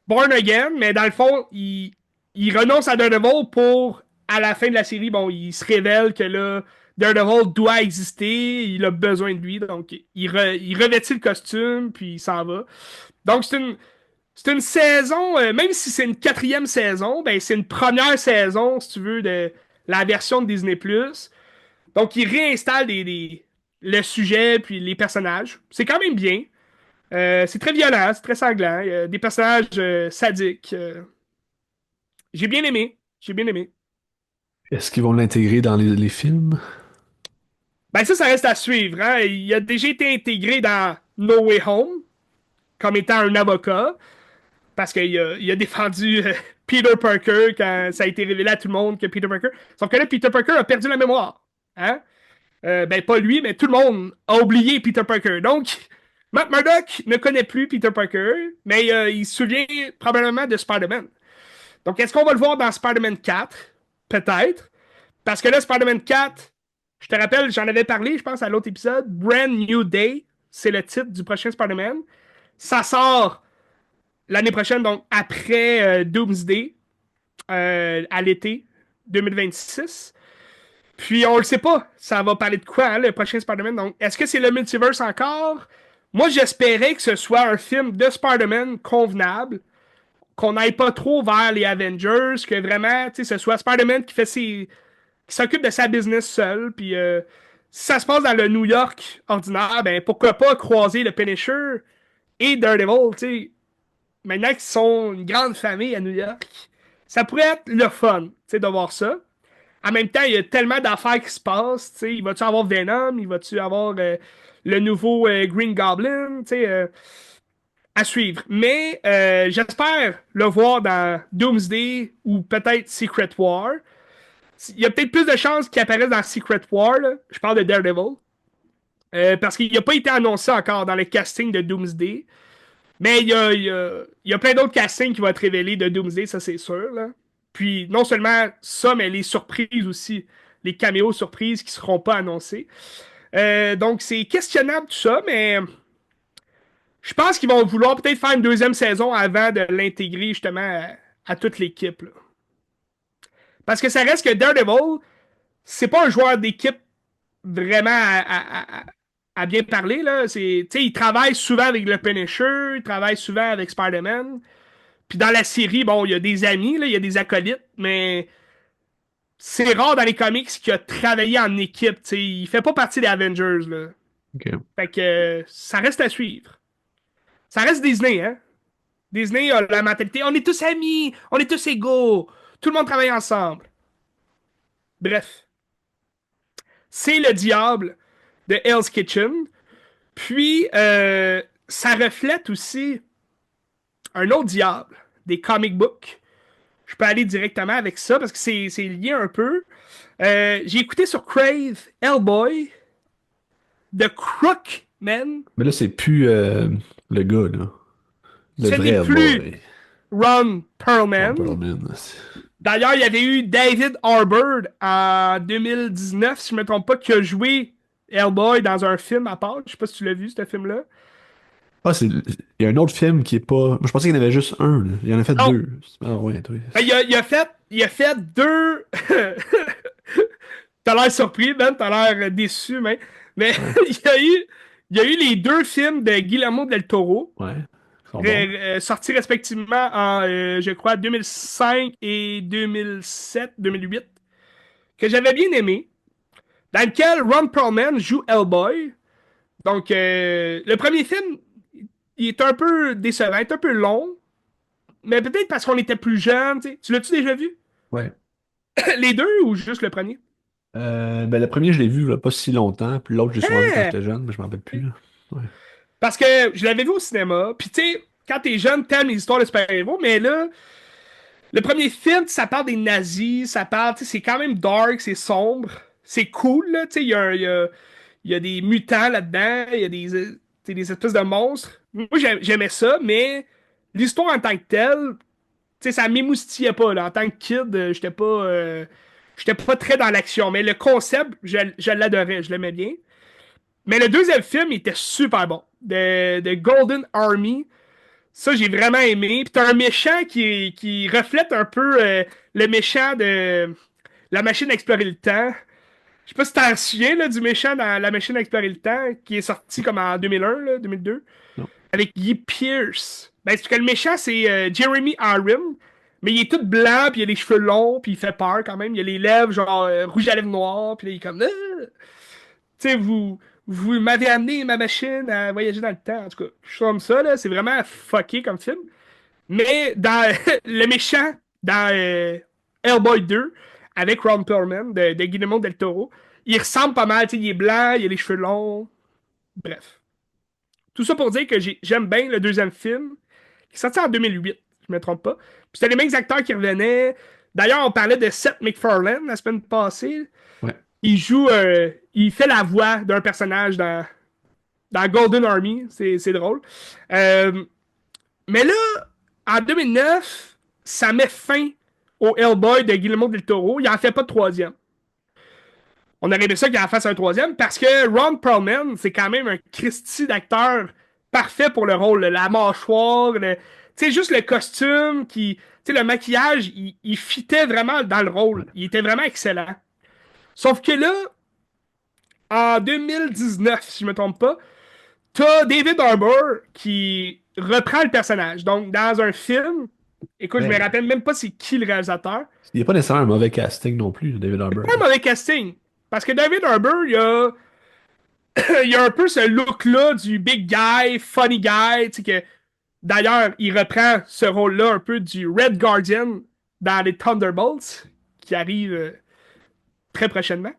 Speaker 1: Born Again, mais dans le fond, il renonce à Daredevil pour, à la fin de la série, bon, il se révèle que là, Daredevil doit exister, il a besoin de lui, donc il revêtit le costume, puis il s'en va. Donc, c'est une saison, même si c'est une quatrième saison, ben c'est une première saison, si tu veux, de la version de Disney+. Donc, il réinstalle le sujet puis les personnages. C'est quand même bien. C'est très violent, c'est très sanglant. Il y a des personnages sadiques. J'ai bien aimé. J'ai bien aimé.
Speaker 2: Est-ce qu'ils vont l'intégrer dans les films?
Speaker 1: Ben ça reste à suivre. Hein. Il a déjà été intégré dans No Way Home comme étant un avocat parce qu'il a défendu Peter Parker quand ça a été révélé à tout le monde que Peter Parker. Sauf que là, Peter Parker a perdu la mémoire. Hein? Ben pas lui, mais tout le monde a oublié Peter Parker. Donc, Matt Murdock ne connaît plus Peter Parker, mais il se souvient probablement de Spider-Man. Donc, est-ce qu'on va le voir dans Spider-Man 4? Peut-être. Parce que là, Spider-Man 4, je te rappelle, j'en avais parlé, je pense, à l'autre épisode. Brand New Day, c'est le titre du prochain Spider-Man. Ça sort l'année prochaine, donc après Doomsday, à l'été 2026. Puis on le sait pas, ça va parler de quoi, hein, le prochain Spider-Man. Donc, est-ce que c'est le multiverse encore? Moi, j'espérais que ce soit un film de Spider-Man convenable, qu'on n'aille pas trop vers les Avengers, que vraiment, tu sais, ce soit Spider-Man qui s'occupe de sa business seul, puis si ça se passe dans le New York ordinaire, ben pourquoi pas croiser le Punisher et Daredevil, tu sais, maintenant qu'ils sont une grande famille à New York, ça pourrait être le fun, tu sais, de voir ça. En même temps, il y a tellement d'affaires qui se passent, tu sais, il va-tu avoir Venom, il va-tu avoir le nouveau Green Goblin, tu sais, à suivre. Mais j'espère le voir dans Doomsday ou peut-être Secret War. Il y a peut-être plus de chances qu'il apparaisse dans Secret War, là. Je parle de Daredevil. Parce qu'il n'a pas été annoncé encore dans le casting de Doomsday. Mais il y a plein d'autres castings qui vont être révélés de Doomsday, ça c'est sûr. Là. Puis non seulement ça, mais les surprises aussi. Les caméos surprises qui ne seront pas annoncés. Donc c'est questionnable tout ça, mais je pense qu'ils vont vouloir peut-être faire une deuxième saison avant de l'intégrer justement à toute l'équipe. Là. Parce que ça reste que Daredevil, c'est pas un joueur d'équipe vraiment à bien parler. Là. Il travaille souvent avec le Punisher, il travaille souvent avec Spider-Man. Puis dans la série, bon, il y a des amis, là, il y a des acolytes, mais c'est rare dans les comics qu'il a travaillé en équipe. T'sais. Il fait pas partie des Avengers. Là.
Speaker 2: Ok.
Speaker 1: Fait que ça reste à suivre. Ça reste Disney, hein? Disney a la mentalité, on est tous amis, on est tous égaux, tout le monde travaille ensemble. Bref, c'est le diable de Hell's Kitchen. Puis, ça reflète aussi un autre diable des comic books. Je peux aller directement avec ça parce que c'est lié un peu. J'ai écouté sur Crave Hellboy, The Crook Man.
Speaker 2: Mais là, c'est plus le gars, là. Le
Speaker 1: Ce
Speaker 2: vrai
Speaker 1: n'est plus
Speaker 2: boy.
Speaker 1: Ron
Speaker 2: Ron
Speaker 1: Perlman.
Speaker 2: Perlman.
Speaker 1: D'ailleurs, il y avait eu David Harbour en 2019, si je ne me trompe pas, qui a joué Hellboy dans un film à part. Je sais pas si tu l'as vu, ce film-là.
Speaker 2: Ah, il y a un autre film qui est pas. Moi, je pensais qu'il y en avait juste un, là. Il y en a fait
Speaker 1: Non,
Speaker 2: deux. Ah ouais, toi.
Speaker 1: ben, il a fait deux. T'as l'air surpris, Ben, t'as l'air déçu, mais
Speaker 2: Ouais,
Speaker 1: il y a eu les deux films de Guillermo del Toro,
Speaker 2: ouais. Ils sont bons.
Speaker 1: sortis respectivement en, je crois, 2005 et 2007, 2008, que j'avais bien aimé, dans lequel Ron Perlman joue Hellboy. Donc, le premier film, il est un peu décevant, il est un peu long, mais peut-être parce qu'on était plus jeunes, tu sais. Tu l'as-tu déjà vu?
Speaker 2: Ouais.
Speaker 1: Les deux ou juste le premier?
Speaker 2: Ben, le premier, je l'ai vu là, pas si longtemps. Puis l'autre, j'ai souvent vu quand
Speaker 1: Hein?
Speaker 2: j'étais jeune, mais je m'en rappelle plus, là. Ouais.
Speaker 1: Parce que je l'avais vu au cinéma, puis tu sais, quand t'es jeune, t'aimes les histoires de super-héros, mais là, le premier film, ça parle des nazis, ça parle, tu sais, c'est quand même dark, c'est sombre, c'est cool, là, tu sais, il y a des mutants là-dedans, il y a tu sais, des espèces de monstres. Moi, j'aimais ça, mais l'histoire en tant que telle, tu sais, ça m'émoustillait pas, là. En tant que kid, j'étais pas très dans l'action, mais le concept, je l'adorais, je l'aimais bien. Mais le deuxième film, il était super bon. De Golden Army. Ça, j'ai vraiment aimé. Puis t'as un méchant qui reflète un peu le méchant de la machine à explorer le temps. Je sais pas si t'en souviens là, du méchant dans la machine à explorer le temps, qui est sorti comme en 2001, là, 2002,
Speaker 2: Non.
Speaker 1: avec Guy Pearce. Ben, c'est que le méchant, c'est Jeremy Irons, mais il est tout blanc, puis il a les cheveux longs, puis il fait peur quand même. Il a les lèvres, genre rouge à lèvres noires, puis là, il est comme... Tu sais, vous m'avez amené ma machine à voyager dans le temps. En tout cas, je suis comme ça, là. C'est vraiment fucké comme film. Mais dans le méchant, dans Hellboy 2, avec Ron Perlman, de Guillermo del Toro, il ressemble pas mal. Tu sais, il est blanc, il a les cheveux longs. Bref. Tout ça pour dire que j'aime bien le deuxième film, qui est sorti en 2008, je me trompe pas. Puis c'était les mêmes acteurs qui revenaient. D'ailleurs, on parlait de Seth MacFarlane la semaine passée.
Speaker 2: Ouais.
Speaker 1: Il fait la voix d'un personnage dans Golden Army. C'est drôle. Euh, mais là, en 2009, ça met fin au Hellboy de Guillermo del Toro. Il en fait pas de troisième. On aurait aimé ça qu'il en fasse un troisième parce que Ron Perlman, c'est quand même un Christy d'acteur parfait pour le rôle. La mâchoire, tu sais, juste le costume, tu sais, le maquillage, il fitait vraiment dans le rôle.
Speaker 2: Ouais.
Speaker 1: Il était vraiment excellent. Sauf que là, en 2019, si je me trompe pas, t'as David Harbour qui reprend le personnage. Donc, dans un film, écoute, je me
Speaker 2: Mais
Speaker 1: rappelle même pas c'est qui le réalisateur.
Speaker 2: il n'est pas nécessairement un mauvais casting non plus, David
Speaker 1: C'est
Speaker 2: Harbour.
Speaker 1: pas un mauvais casting. Parce que David Harbour, il a un peu ce look-là du big guy, funny guy. Tu sais que, d'ailleurs, il reprend ce rôle-là un peu du Red Guardian dans les Thunderbolts, qui arrive très prochainement.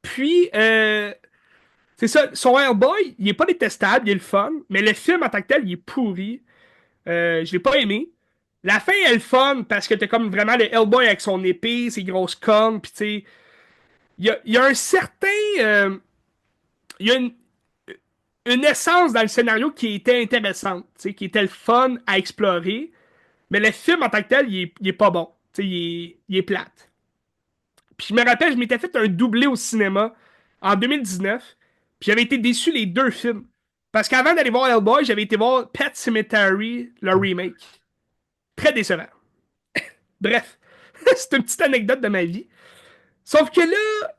Speaker 1: Puis, c'est ça, son Hellboy, il est pas détestable, il est le fun, mais le film en tant que tel, il est pourri. Je l'ai pas aimé. La fin est le fun parce que t'as comme vraiment le Hellboy avec son épée, ses grosses cornes, pis tu sais, il y a un certain, il y a une essence dans le scénario qui était intéressante, tu sais, qui était le fun à explorer, mais le film en tant que tel, il est pas bon, tu sais, il est plate. Puis je me rappelle, je m'étais fait un doublé au cinéma en 2019, puis j'avais été déçu les deux films. Parce qu'avant d'aller voir Hellboy, j'avais été voir Pet Sematary, le remake. Très décevant. Bref, c'est une petite anecdote de ma vie. Sauf que là,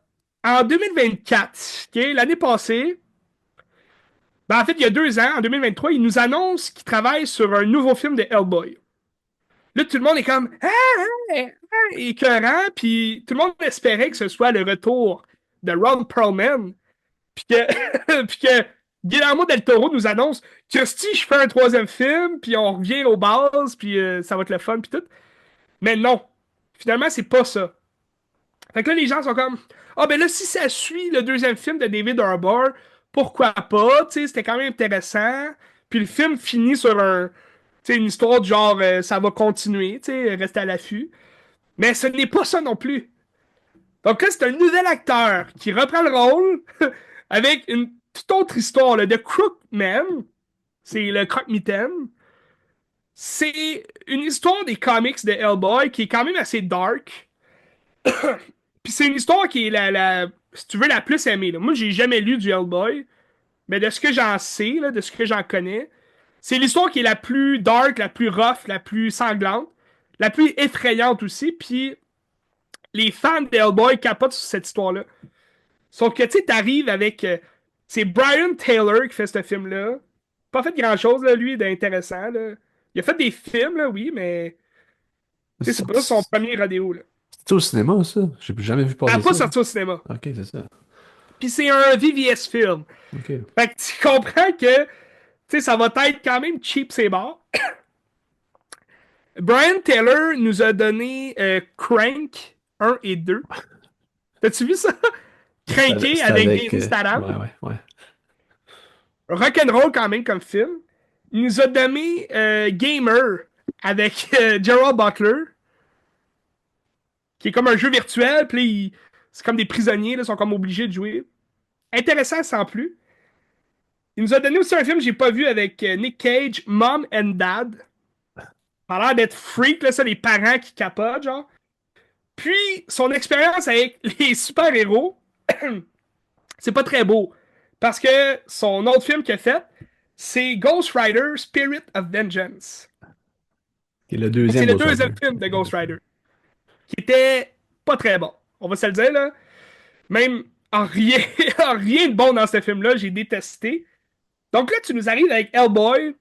Speaker 1: en 2024, ok, l'année passée, ben en fait, il y a 2 ans, en 2023, ils nous annoncent qu'ils travaillent sur un nouveau film de Hellboy. Là, tout le monde est comme écœurant, puis tout le monde espérait que ce soit le retour de Ron Perlman, puis que, puis que Guillermo del Toro nous annonce Christy, je fais un troisième film, puis on revient aux bases, puis ça va être le fun, puis tout. Mais non, finalement, c'est pas ça. Fait que là, les gens sont comme ah, ben là, si ça suit le deuxième film de David Harbour, pourquoi pas? Tu sais, c'était quand même intéressant. Puis le film finit sur tu sais, une histoire de genre ça va continuer, tu sais, rester à l'affût. Mais ce n'est pas ça non plus. Donc là, c'est un nouvel acteur qui reprend le rôle avec une toute autre histoire, là, de Crookman. C'est le croque-mitaine. C'est une histoire des comics de Hellboy qui est quand même assez dark. Puis c'est une histoire qui est si tu veux, la plus aimée, là. Moi, j'ai jamais lu du Hellboy. mais de ce que j'en sais, là, de ce que j'en connais, c'est l'histoire qui est la plus dark, la plus rough, la plus sanglante, la plus effrayante aussi, puis les fans d'Hellboy capotent sur cette histoire-là. Sauf que, tu sais, t'arrives avec... c'est Brian Taylor qui fait ce film-là. Pas fait grand-chose, là, lui, d'intéressant, là. Il a fait des films, là, oui, mais...
Speaker 2: C'est
Speaker 1: Tu sais, c'est pas son
Speaker 2: sorti...
Speaker 1: premier rodéo, là.
Speaker 2: C'était au cinéma, ça? J'ai jamais vu
Speaker 1: Elle a
Speaker 2: passer
Speaker 1: pas
Speaker 2: ça.
Speaker 1: sorti au cinéma.
Speaker 2: Ok, c'est ça.
Speaker 1: Puis c'est un VVS film.
Speaker 2: Ok.
Speaker 1: Fait que tu comprends que, tu sais, ça va être quand même cheap, c'est bon. Brian Taylor nous a donné Crank 1 et 2. T'as-tu vu ça? Cranké
Speaker 2: C'était
Speaker 1: avec
Speaker 2: avec...
Speaker 1: Jason Statham.
Speaker 2: Ouais, ouais, ouais.
Speaker 1: Rock'n'roll quand même comme film. Il nous a donné Gamer avec Gerald Butler, qui est comme un jeu virtuel, puis c'est comme des prisonniers, là, sont comme obligés de jouer. Intéressant sans plus. Il nous a donné aussi un film que j'ai pas vu avec Nick Cage, Mom and Dad. Ça a l'air d'être freak, là, ça, les parents qui capotent, genre. Puis, son expérience avec les super-héros, c'est pas très beau. Parce que son autre film qu'il a fait, c'est Ghost Rider Spirit of Vengeance.
Speaker 2: Et le
Speaker 1: Mais c'est
Speaker 2: deuxième
Speaker 1: le
Speaker 2: Ghost
Speaker 1: deuxième
Speaker 2: Rider.
Speaker 1: film de Ghost Rider, qui était pas très bon. On va se le dire, là. Même en rien, en rien de bon dans ce film-là, j'ai détesté. Donc là, tu nous arrives avec Hellboy,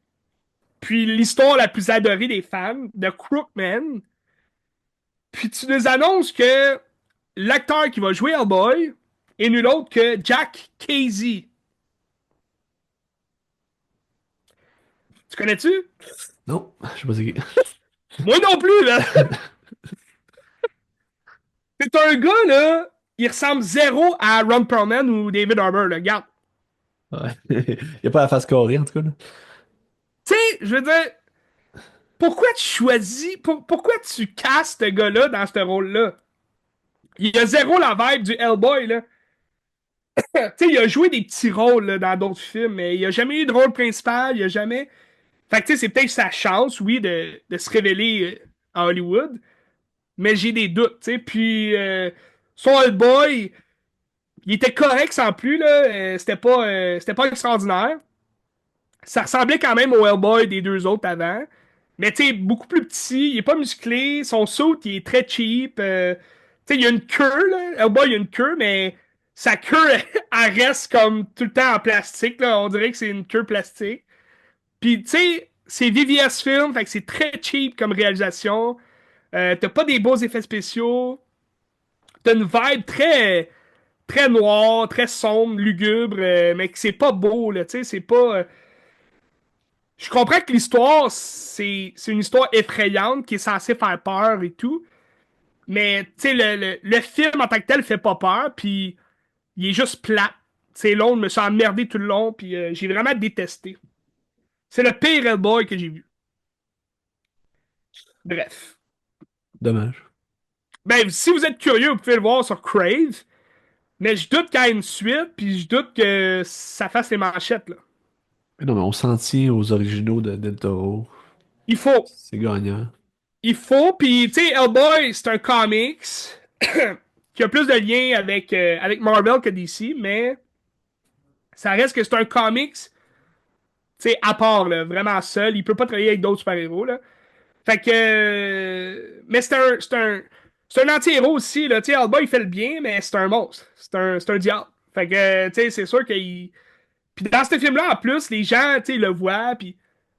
Speaker 1: puis l'histoire la plus adorée des fans, de Crookman. Puis tu nous annonces que l'acteur qui va jouer Hellboy est nul autre que Jack Casey. Tu connais-tu?
Speaker 2: Non, je sais pas c'est qui.
Speaker 1: Moi non plus, là! C'est un gars, là, il ressemble zéro à Ron Perlman ou David Harbour, là. Regarde.
Speaker 2: Ouais. Il a pas la face carrée, en tout cas, là.
Speaker 1: Tu sais, je veux dire, pourquoi tu choisis, pourquoi tu castes ce gars-là dans ce rôle-là? Il a zéro la vibe du Hellboy, là. Tu sais, il a joué des petits rôles là, dans d'autres films, mais il a jamais eu de rôle principal, il a jamais. Fait que tu sais, c'est peut-être sa chance, oui, de se révéler à Hollywood, mais j'ai des doutes, tu sais. Puis son Hellboy, il était correct sans plus, là. C'était pas extraordinaire. Ça ressemblait quand même au Hellboy des deux autres avant. Mais tu sais, beaucoup plus petit, il est pas musclé, son suit il est très cheap. Tu sais, il y a une queue, là. Hellboy, il y a une queue, mais sa queue, elle reste comme tout le temps en plastique, là. On dirait que c'est une queue plastique. Puis tu sais, c'est VVS Film, fait que c'est très cheap comme réalisation. T'as pas des beaux effets spéciaux. T'as une vibe très, très noire, très sombre, lugubre, mais que c'est pas beau, là. Tu sais, c'est pas. Je comprends que l'histoire, c'est une histoire effrayante qui est censée faire peur et tout. Mais, tu sais, le film en tant que tel fait pas peur, puis il est juste plat. C'est long, je me suis emmerdé tout le long, puis j'ai vraiment détesté. C'est le pire Hellboy que j'ai vu. Bref.
Speaker 2: Dommage.
Speaker 1: Ben, si vous êtes curieux, vous pouvez le voir sur Crave, mais je doute qu'il y ait une suite, puis je doute que ça fasse les manchettes, là.
Speaker 2: Mais non, mais on s'en tient aux originaux de Del Toro.
Speaker 1: Il faut.
Speaker 2: C'est gagnant.
Speaker 1: Il faut, puis tu sais, Hellboy, c'est un comics qui a plus de liens avec Marvel que DC, mais ça reste que c'est un comics, tu sais, à part, là, vraiment seul. Il peut pas travailler avec d'autres super-héros, là. Fait que... mais c'est un anti-héros aussi, là. Tu sais, Hellboy, il fait le bien, mais c'est un monstre. C'est un diable. Fait que, tu sais, c'est sûr qu'il... Puis dans ce film-là, en plus, les gens, tu sais, le voient, puis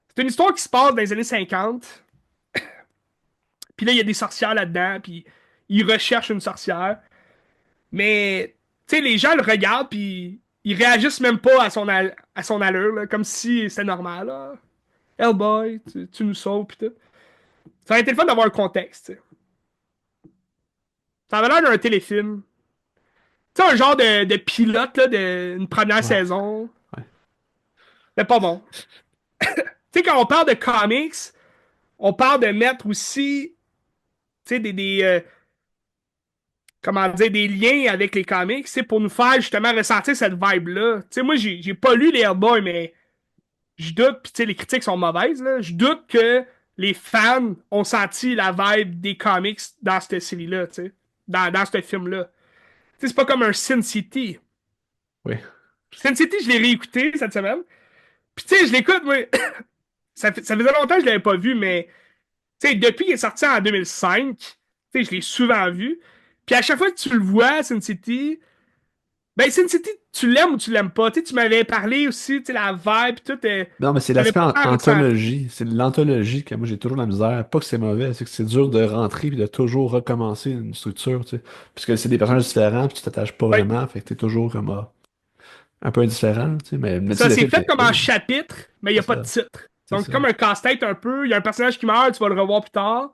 Speaker 1: c'est une histoire qui se passe dans les années 50. Puis là, il y a des sorcières là-dedans, puis ils recherchent une sorcière. Mais, tu sais, les gens le regardent, puis ils réagissent même pas à son allure, là, comme si c'était normal. Là. Hellboy, tu nous sauves, pis tout. Ça aurait été le fun d'avoir un contexte, tu sais. Ça avait l'air d'un téléfilm. Tu sais, un genre de pilote, là, d'une première
Speaker 2: Ouais,
Speaker 1: saison.
Speaker 2: ouais.
Speaker 1: Mais pas bon. Tu sais, quand on parle de comics, on parle de mettre aussi, tu sais, comment dire, des liens avec les comics, c'est pour nous faire justement ressentir cette vibe-là. Tu sais, moi, j'ai pas lu les Hellboy, mais je doute, puis tu sais, les critiques sont mauvaises, là. Je doute que les fans ont senti la vibe des comics dans cette série-là, tu sais, dans ce film-là. Tu sais, c'est pas comme un Sin City.
Speaker 2: Oui.
Speaker 1: Sin City, je l'ai réécouté cette semaine. Puis tu sais, je l'écoute, moi. Ça faisait longtemps que je l'avais pas vu, mais tu sais, depuis qu'il est sorti en 2005, tu sais, je l'ai souvent vu. Puis à chaque fois que tu le vois, Sin City, ben Sin City, tu l'aimes ou tu l'aimes pas. Tu sais, tu m'avais parlé aussi, tu sais, la vibe, puis tout.
Speaker 2: Non, mais c'est
Speaker 1: J'avais
Speaker 2: l'aspect
Speaker 1: pas tant ressenti.
Speaker 2: anthologie. C'est l'anthologie que moi j'ai toujours la misère. Pas que c'est mauvais, c'est que c'est dur de rentrer puis de toujours recommencer une structure, tu sais. Puisque c'est des personnages différents puis tu t'attaches pas
Speaker 1: Ouais.
Speaker 2: vraiment, fait que t'es toujours comme un peu indifférent, tu sais. Mais tu sais,
Speaker 1: Ça,
Speaker 2: le
Speaker 1: c'est
Speaker 2: film
Speaker 1: fait
Speaker 2: est
Speaker 1: comme en
Speaker 2: cool.
Speaker 1: chapitre, mais il n'y
Speaker 2: C'est
Speaker 1: a pas de
Speaker 2: ça.
Speaker 1: titre.
Speaker 2: C'est
Speaker 1: Donc,
Speaker 2: ça.
Speaker 1: c'est comme un casse-tête un peu. Il y a un personnage qui meurt, tu vas le revoir plus tard.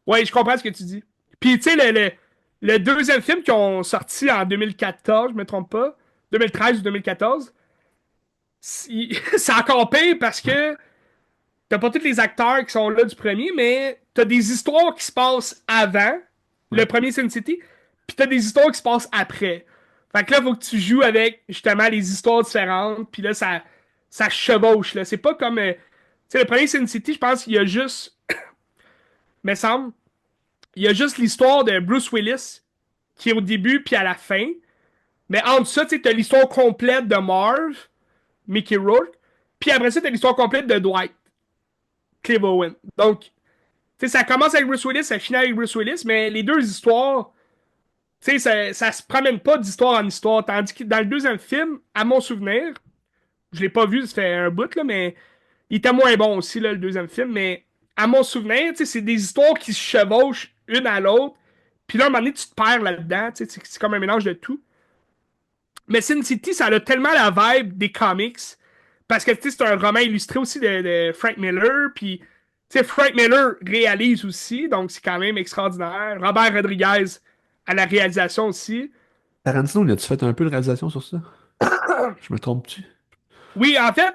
Speaker 1: Ouais, je comprends ce que tu dis. Puis, tu sais, le deuxième film qui ont sorti en 2014, je me trompe pas, 2013 ou 2014, c'est encore pire parce que t'as pas tous les acteurs qui sont là du premier, mais t'as des histoires qui se passent avant le
Speaker 2: Ouais.
Speaker 1: premier Sin City, puis t'as des histoires qui se passent après. Fait que là, faut que tu joues avec justement les histoires différentes, puis là, ça chevauche. Là. C'est pas comme. Tu sais, le premier Sin City, je pense qu'il y a juste. Me semble, il y a juste l'histoire de Bruce Willis qui est au début puis à la fin. Mais entre ça, tu sais, t'as l'histoire complète de Marv, Mickey Rourke, puis après ça, t'as l'histoire complète de Dwight, Clive Owen. Donc, tu sais, ça commence avec Bruce Willis, ça finit avec Bruce Willis, mais les deux histoires, tu sais, ça se promène pas d'histoire en histoire. Tandis que dans le deuxième film, à mon souvenir, je l'ai pas vu, ça fait un bout, là, mais il était moins bon aussi, là, le deuxième film. Mais à mon souvenir, tu sais, c'est des histoires qui se chevauchent une à l'autre. Puis là, à un moment donné, tu te perds là-dedans. Tu sais, c'est comme un mélange de tout. Mais Sin City, ça a tellement la vibe des comics. Parce que tu sais, c'est un roman illustré aussi de Frank Miller. Puis, tu sais, Frank Miller réalise aussi. Donc, c'est quand même extraordinaire. Robert Rodriguez à la réalisation aussi.
Speaker 2: Tarantino, il a-tu fait un peu de réalisation sur ça? Je me trompe-tu?
Speaker 1: Oui, en fait,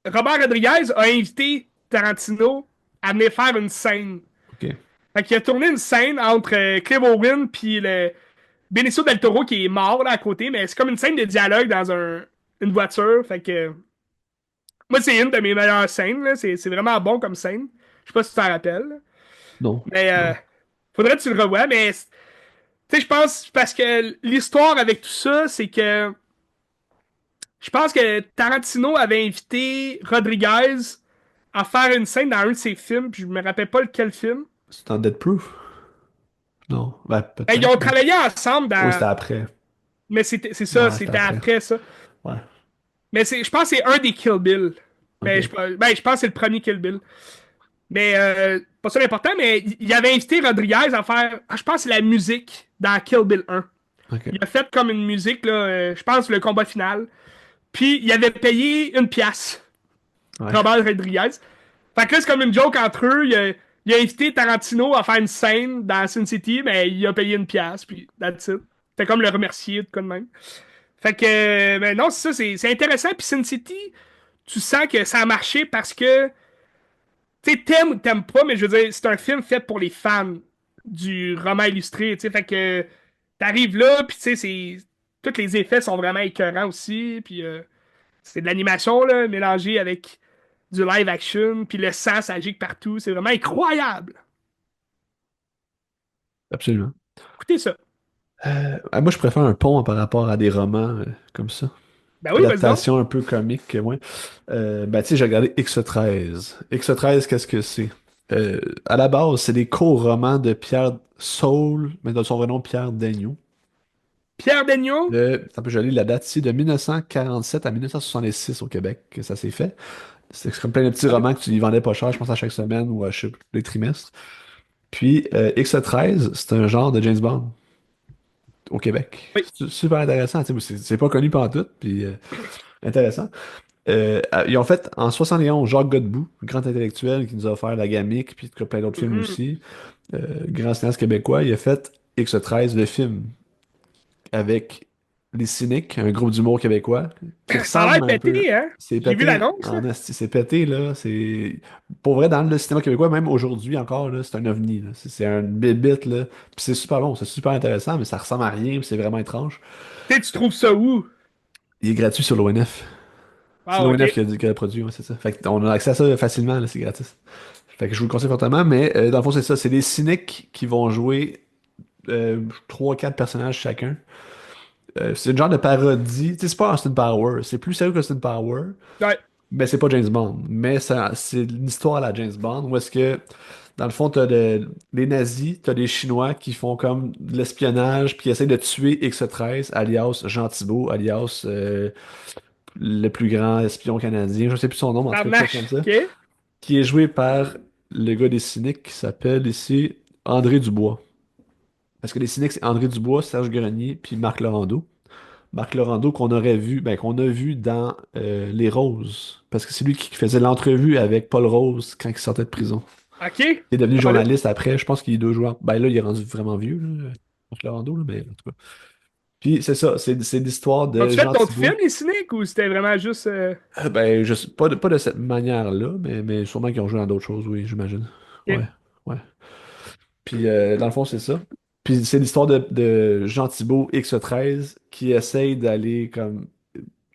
Speaker 1: Robert Rodriguez a invité Tarantino à venir faire une scène.
Speaker 2: Ok.
Speaker 1: Fait qu'il a tourné une scène entre Clive Owen puis le Benicio del Toro qui est mort là à côté, mais c'est comme une scène de dialogue dans une voiture. Fait que moi, c'est une de mes meilleures scènes. Là. C'est vraiment bon comme scène. Je sais pas si tu t'en rappelles.
Speaker 2: Non.
Speaker 1: Mais
Speaker 2: Non.
Speaker 1: faudrait que tu le revoies. Mais tu sais, je pense parce que l'histoire avec tout ça, c'est que je pense que Tarantino avait invité Rodriguez à faire une scène dans un de ses films, puis je me rappelle pas lequel film.
Speaker 2: C'est en Dead Proof? Non. Ben,
Speaker 1: Ben, ils
Speaker 2: peut-être,
Speaker 1: ont
Speaker 2: mais.
Speaker 1: travaillé ensemble
Speaker 2: Oui, c'était
Speaker 1: dans.
Speaker 2: après.
Speaker 1: Mais c'est ça,
Speaker 2: Ouais, c'était
Speaker 1: c'était
Speaker 2: après.
Speaker 1: après ça.
Speaker 2: Ouais.
Speaker 1: Mais je pense que c'est un des Kill Bill.
Speaker 2: Ok.
Speaker 1: Je pense que c'est le premier Kill Bill. Mais pas ça l'important, mais il avait invité Rodriguez à faire, je pense, la musique dans Kill Bill 1.
Speaker 2: Ok.
Speaker 1: Il a fait comme une musique, là, je pense, le combat final. Puis il avait payé une pièce,
Speaker 2: Ouais.
Speaker 1: Robert Rodriguez. Fait que là, c'est comme une joke entre eux. Il a invité Tarantino à faire une scène dans Sin City, mais il a payé une pièce, puis that's it. C'était comme le remercier, de quoi de même. Fait que, ben non, c'est ça, c'est intéressant. Puis Sin City, tu sens que ça a marché parce que, tu sais, t'aimes ou t'aimes pas, mais je veux dire, c'est un film fait pour les fans du roman illustré, tu sais. Fait que, t'arrives là, puis tu sais, tous les effets sont vraiment écœurants aussi. Puis c'est de l'animation, là, mélangée avec du live action, puis le sang s'agite partout. C'est vraiment incroyable.
Speaker 2: Absolument.
Speaker 1: Écoutez ça.
Speaker 2: Moi, je préfère un pont par rapport à des romans comme ça.
Speaker 1: Ben oui, vas-y donc.
Speaker 2: Adaptation un peu comique, ouais. Ben, tu sais, j'ai regardé X13. X13, qu'est-ce que c'est? À la base, c'est des courts romans de Pierre Saul, mais de son vrai nom, Pierre Daigneault.
Speaker 1: Pierre Daigneault.
Speaker 2: Un peu joli, la date ici, de 1947 à 1966 au Québec, que ça s'est fait. C'est comme plein de petits romans que tu y vendais pas cher, je pense, à chaque semaine ou à chaque les trimestres. Puis X13, c'est un genre de James Bond au Québec.
Speaker 1: Oui.
Speaker 2: C'est super intéressant, tu sais, c'est pas connu tout, puis intéressant. Ils ont fait en 71 Jacques Godbout, un grand intellectuel qui nous a offert La Gamique, puis plein d'autres films
Speaker 1: Mhm.
Speaker 2: aussi. Grand cinéaste québécois. Il a fait X13, le film, avec Les Cyniques, un groupe d'humour québécois, qui
Speaker 1: Ça a l'air
Speaker 2: ressemble un peu.
Speaker 1: pété, hein?
Speaker 2: C'est
Speaker 1: J'ai vu
Speaker 2: pété
Speaker 1: l'annonce, là.
Speaker 2: en asti, c'est pété, là. C'est. Pour vrai, dans le cinéma québécois, même aujourd'hui encore, là, c'est un ovni, là. C'est un bébite, là. Puis c'est super bon, c'est super intéressant, mais ça ressemble à rien, puis c'est vraiment étrange.
Speaker 1: Tu sais, tu trouves ça où?
Speaker 2: Il est gratuit sur l'ONF. C'est
Speaker 1: Ah, ok.
Speaker 2: l'ONF qui a produit, ouais, c'est ça. Fait qu'on a accès à ça facilement, là, c'est gratis. Fait que je vous le conseille fortement, mais dans le fond, c'est ça. C'est des cyniques qui vont jouer 3-4 personnages chacun. C'est une genre de parodie. Tu sais, c'est pas Austin Powers. C'est plus sérieux qu'Austin Powers.
Speaker 1: Ouais.
Speaker 2: Mais c'est pas James Bond. Mais c'est une histoire à la James Bond où est-ce que, dans le fond, les nazis, t'as des Chinois qui font comme de l'espionnage puis qui essayent de tuer X-13, alias Jean Thibault, alias le plus grand espion canadien. Je sais plus son nom, mais en tout cas, quelque chose comme
Speaker 1: Tabarnache.
Speaker 2: ça.
Speaker 1: OK.
Speaker 2: Qui est joué par le gars des Cyniques qui s'appelle ici André Dubois. Parce que les Cyniques, c'est André Dubois, Serge Grenier puis Marc Laurando. Marc Laurando qu'on aurait vu, ben, qu'on a vu dans Les Roses. Parce que c'est lui qui faisait l'entrevue avec Paul Rose quand il sortait de prison.
Speaker 1: OK.
Speaker 2: Il est devenu
Speaker 1: Colin.
Speaker 2: journaliste après. Je pense qu'il est deux joueurs. Ben là, il est rendu vraiment vieux, là, Marc Laurando, là, mais en tout cas. Puis c'est ça, c'est l'histoire de
Speaker 1: As-tu fait
Speaker 2: Jean
Speaker 1: d'autres films,
Speaker 2: Thibault.
Speaker 1: les cyniques, ou c'était vraiment juste.
Speaker 2: Ben, je sais pas de cette manière-là, mais sûrement qu'ils ont joué dans d'autres choses, oui, j'imagine.
Speaker 1: OK.
Speaker 2: Ouais, ouais. Puis dans le fond, c'est ça. Puis c'est l'histoire de Jean Thibault X13 qui essaye d'aller comme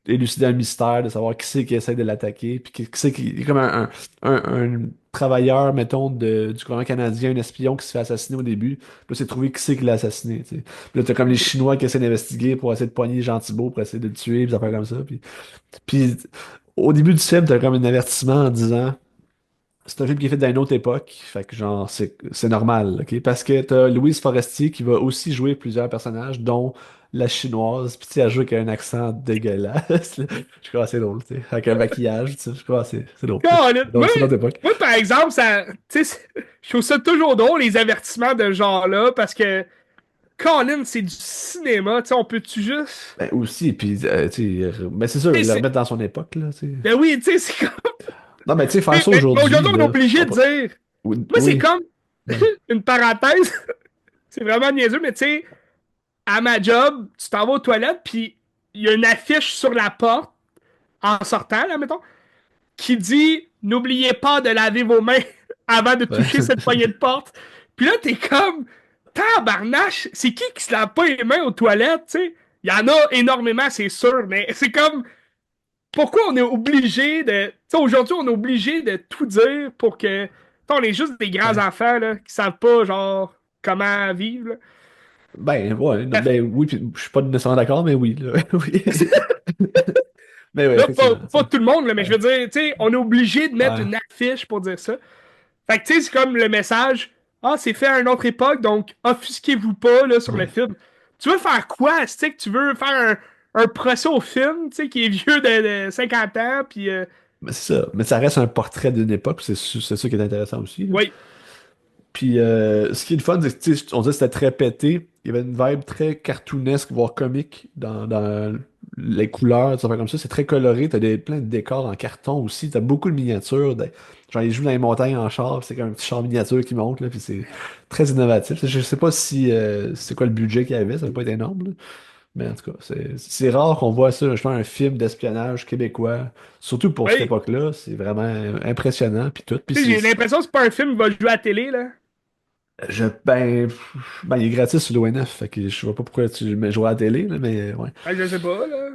Speaker 2: élucider un mystère, de savoir qui c'est qui essaie de l'attaquer, puis qui c'est qui est comme un travailleur, mettons, du gouvernement canadien, un espion qui se fait assassiner au début. Puis là, c'est trouver qui c'est qui l'a assassiné, tu sais. Puis là, t'as comme les Chinois qui essaient d'investiguer pour essayer de poigner Jean Thibault, pour essayer de le tuer, puis ça fait comme ça. Puis au début du film, t'as comme un avertissement en disant. C'est un film qui est fait d'une autre époque, fait que genre c'est normal, ok? Parce que t'as Louise Forestier qui va aussi jouer plusieurs personnages, dont la chinoise, puis tu sais, elle joue avec un accent dégueulasse, là. Je crois que c'est drôle, tu sais, avec un maquillage, tu sais, je crois que c'est drôle, tu sais.
Speaker 1: Colin. Moi,
Speaker 2: C'est notre époque.
Speaker 1: moi, par exemple, ça. Tu sais, je trouve ça toujours drôle, les avertissements de ce genre-là, parce que. Colin, c'est du cinéma, tu sais, on peut-tu juste.
Speaker 2: Ben aussi, puis tu sais, mais c'est sûr,
Speaker 1: Tu sais,
Speaker 2: le remettre dans son époque, là, tu sais.
Speaker 1: ben oui, tu sais, c'est comme.
Speaker 2: Non, mais tu sais, faire ça
Speaker 1: Mais
Speaker 2: aujourd'hui,
Speaker 1: aujourd'hui, on est
Speaker 2: là,
Speaker 1: obligé de dire.
Speaker 2: Oui,
Speaker 1: Moi, c'est
Speaker 2: oui.
Speaker 1: comme. Une parenthèse, c'est vraiment niaiseux, mais tu sais, à ma job, tu t'en vas aux toilettes, puis il y a une affiche sur la porte, en sortant, là, mettons, qui dit n'oubliez pas de laver vos mains avant de toucher cette poignée de porte. Puis là, t'es comme tabarnache, c'est qui se lave pas les mains aux toilettes, tu sais? Il y en a énormément, c'est sûr, mais c'est comme pourquoi on est obligé de. Tu sais, aujourd'hui, on est obligé de tout dire pour que. Tu sais, on est juste des grands
Speaker 2: Ouais.
Speaker 1: enfants là, qui savent pas, genre, comment vivre. Là.
Speaker 2: Ben, ouais, non,
Speaker 1: Bref,
Speaker 2: ben oui, puis je suis pas nécessairement d'accord, mais oui, là, oui. Mais ouais,
Speaker 1: là,
Speaker 2: effectivement, tu
Speaker 1: pas
Speaker 2: sais.
Speaker 1: tout le monde, là, mais je
Speaker 2: Ouais.
Speaker 1: veux dire, tu sais, on est obligé de mettre
Speaker 2: Ouais.
Speaker 1: une affiche pour dire ça. Fait que, tu sais, c'est comme le message. Ah, c'est fait à une autre époque, donc offusquez-vous pas là, sur le
Speaker 2: Ouais.
Speaker 1: film. Tu veux faire quoi? Tu sais, que tu veux faire un procès au film, tu sais, qui est vieux de 50 ans, puis
Speaker 2: Mais c'est ça. Mais ça reste un portrait d'une époque, puis c'est ça qui est intéressant aussi, là.
Speaker 1: oui,
Speaker 2: Puis ce qui est le fun, c'est que tu sais, on disait que c'était très pété. Il y avait une vibe très cartoonesque, voire comique dans les couleurs, ça fait comme ça. C'est très coloré. T'as plein de décors en carton aussi. T'as beaucoup de miniatures. Genre, ils jouent dans les montagnes en char, puis c'est comme un petit char miniature qui monte, là, puis c'est très innovatif. Je sais pas si c'est quoi le budget qu'il y avait, ça va pas être énorme, là. Mais en tout cas, c'est rare qu'on voit ça, je pense, un film d'espionnage québécois, surtout pour cette
Speaker 1: oui.
Speaker 2: époque-là. C'est vraiment impressionnant, puis tout. Puis
Speaker 1: Tu sais, j'ai l'impression que c'est pas un film qui va jouer à la télé, là.
Speaker 2: ben, il est gratis sur l'ONF, fait que je vois pas pourquoi tu me joues à la télé, là, mais ouais.
Speaker 1: Ben, je sais pas, là.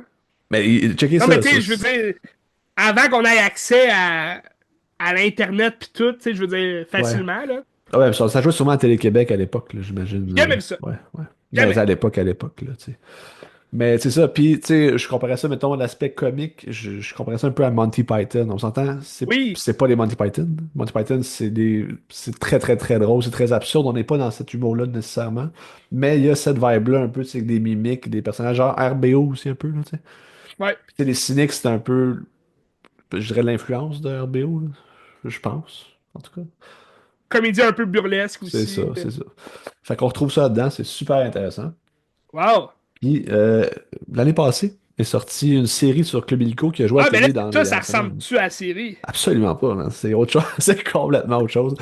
Speaker 2: Mais checkez
Speaker 1: Non, mais
Speaker 2: ça,
Speaker 1: tu sais, je veux dire, avant qu'on ait accès à l'Internet pis tout, tu sais, je veux dire,
Speaker 2: ouais.
Speaker 1: facilement, là.
Speaker 2: Ah ouais, ça jouait sûrement à Télé-Québec à l'époque, là, j'imagine.
Speaker 1: Jamais vu ça.
Speaker 2: Ouais, ouais. Ben,
Speaker 1: Jamais.
Speaker 2: à l'époque, là, tu sais. Mais c'est ça, puis tu sais, je comparais ça, mettons, l'aspect comique, je comparais ça un peu à Monty Python. On s'entend,
Speaker 1: Oui.
Speaker 2: c'est pas les Monty Python. Monty Python, c'est très, très, très drôle, c'est très absurde. On n'est pas dans cet humour-là nécessairement. Mais il y a cette vibe-là un peu, tu sais, avec des mimiques, des personnages, genre RBO aussi un peu, là, tu sais.
Speaker 1: Ouais.
Speaker 2: Puis, tu sais, les cyniques, c'est un peu, je dirais, l'influence de RBO, là, je pense, en tout cas.
Speaker 1: Comédie un peu burlesque
Speaker 2: C'est ça,
Speaker 1: aussi.
Speaker 2: c'est ça. Fait qu'on retrouve ça là-dedans, c'est super intéressant.
Speaker 1: Wow.
Speaker 2: Puis l'année passée est sortie une série sur Club Illico qui a joué à la
Speaker 1: Ah, ben là,
Speaker 2: télé dans les
Speaker 1: ça, ça
Speaker 2: dernières semaines.
Speaker 1: ressemble-tu à la série?
Speaker 2: Absolument pas, man. C'est autre chose. C'est complètement autre chose.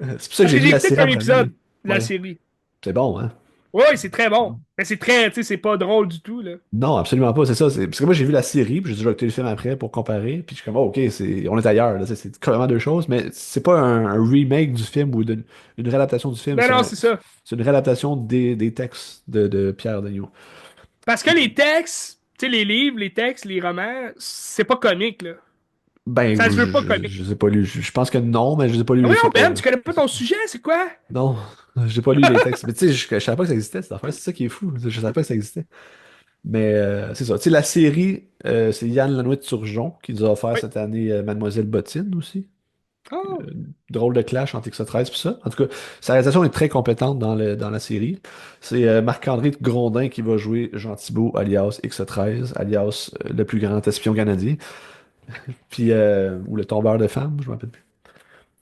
Speaker 2: C'est pour ça que
Speaker 1: Parce
Speaker 2: j'ai
Speaker 1: que
Speaker 2: vu
Speaker 1: j'ai
Speaker 2: la
Speaker 1: écouté
Speaker 2: série en
Speaker 1: un épisode
Speaker 2: premier.
Speaker 1: de la
Speaker 2: Ouais.
Speaker 1: série.
Speaker 2: C'est bon, hein?
Speaker 1: Oui, c'est très bon. Mais c'est très, tu sais, c'est pas drôle du tout, là.
Speaker 2: Non, absolument pas. C'est ça. Parce que moi, j'ai vu la série, puis j'ai déjà écouté le film après pour comparer. Puis je suis comme, oh, OK, on est ailleurs. Là. C'est carrément deux choses. Mais c'est pas un remake du film ou une réadaptation du film.
Speaker 1: Non, non, c'est ça.
Speaker 2: C'est une réadaptation des textes de Pierre Daigneault.
Speaker 1: Parce que les textes, tu sais, les livres, les textes, les romans, c'est pas comique, là.
Speaker 2: Ben,
Speaker 1: Ça se veut pas comique.
Speaker 2: je les ai pas lus. Je pense que non, mais je les ai pas lus.
Speaker 1: Ah oui,
Speaker 2: C'est
Speaker 1: oh,
Speaker 2: pas.
Speaker 1: Ben, tu connais pas ton sujet, c'est quoi?
Speaker 2: Non, j'ai pas lu les textes. Mais tu sais, je savais pas que ça existait, cette affaire. C'est ça qui est fou. Je savais pas que ça existait. Mais c'est ça. Tu sais, la série, c'est Yann Lanouette-Turgeon qui nous a offert
Speaker 1: Oui.
Speaker 2: cette année Mademoiselle Bottine aussi.
Speaker 1: Oh.
Speaker 2: Drôle de clash entre X13 et ça. En tout cas, sa réalisation est très compétente dans la série. C'est Marc-André Grondin qui va jouer Jean Thibault, alias X13, alias le plus grand espion canadien. Puis, ou le tombeur de femmes, je me rappelle plus.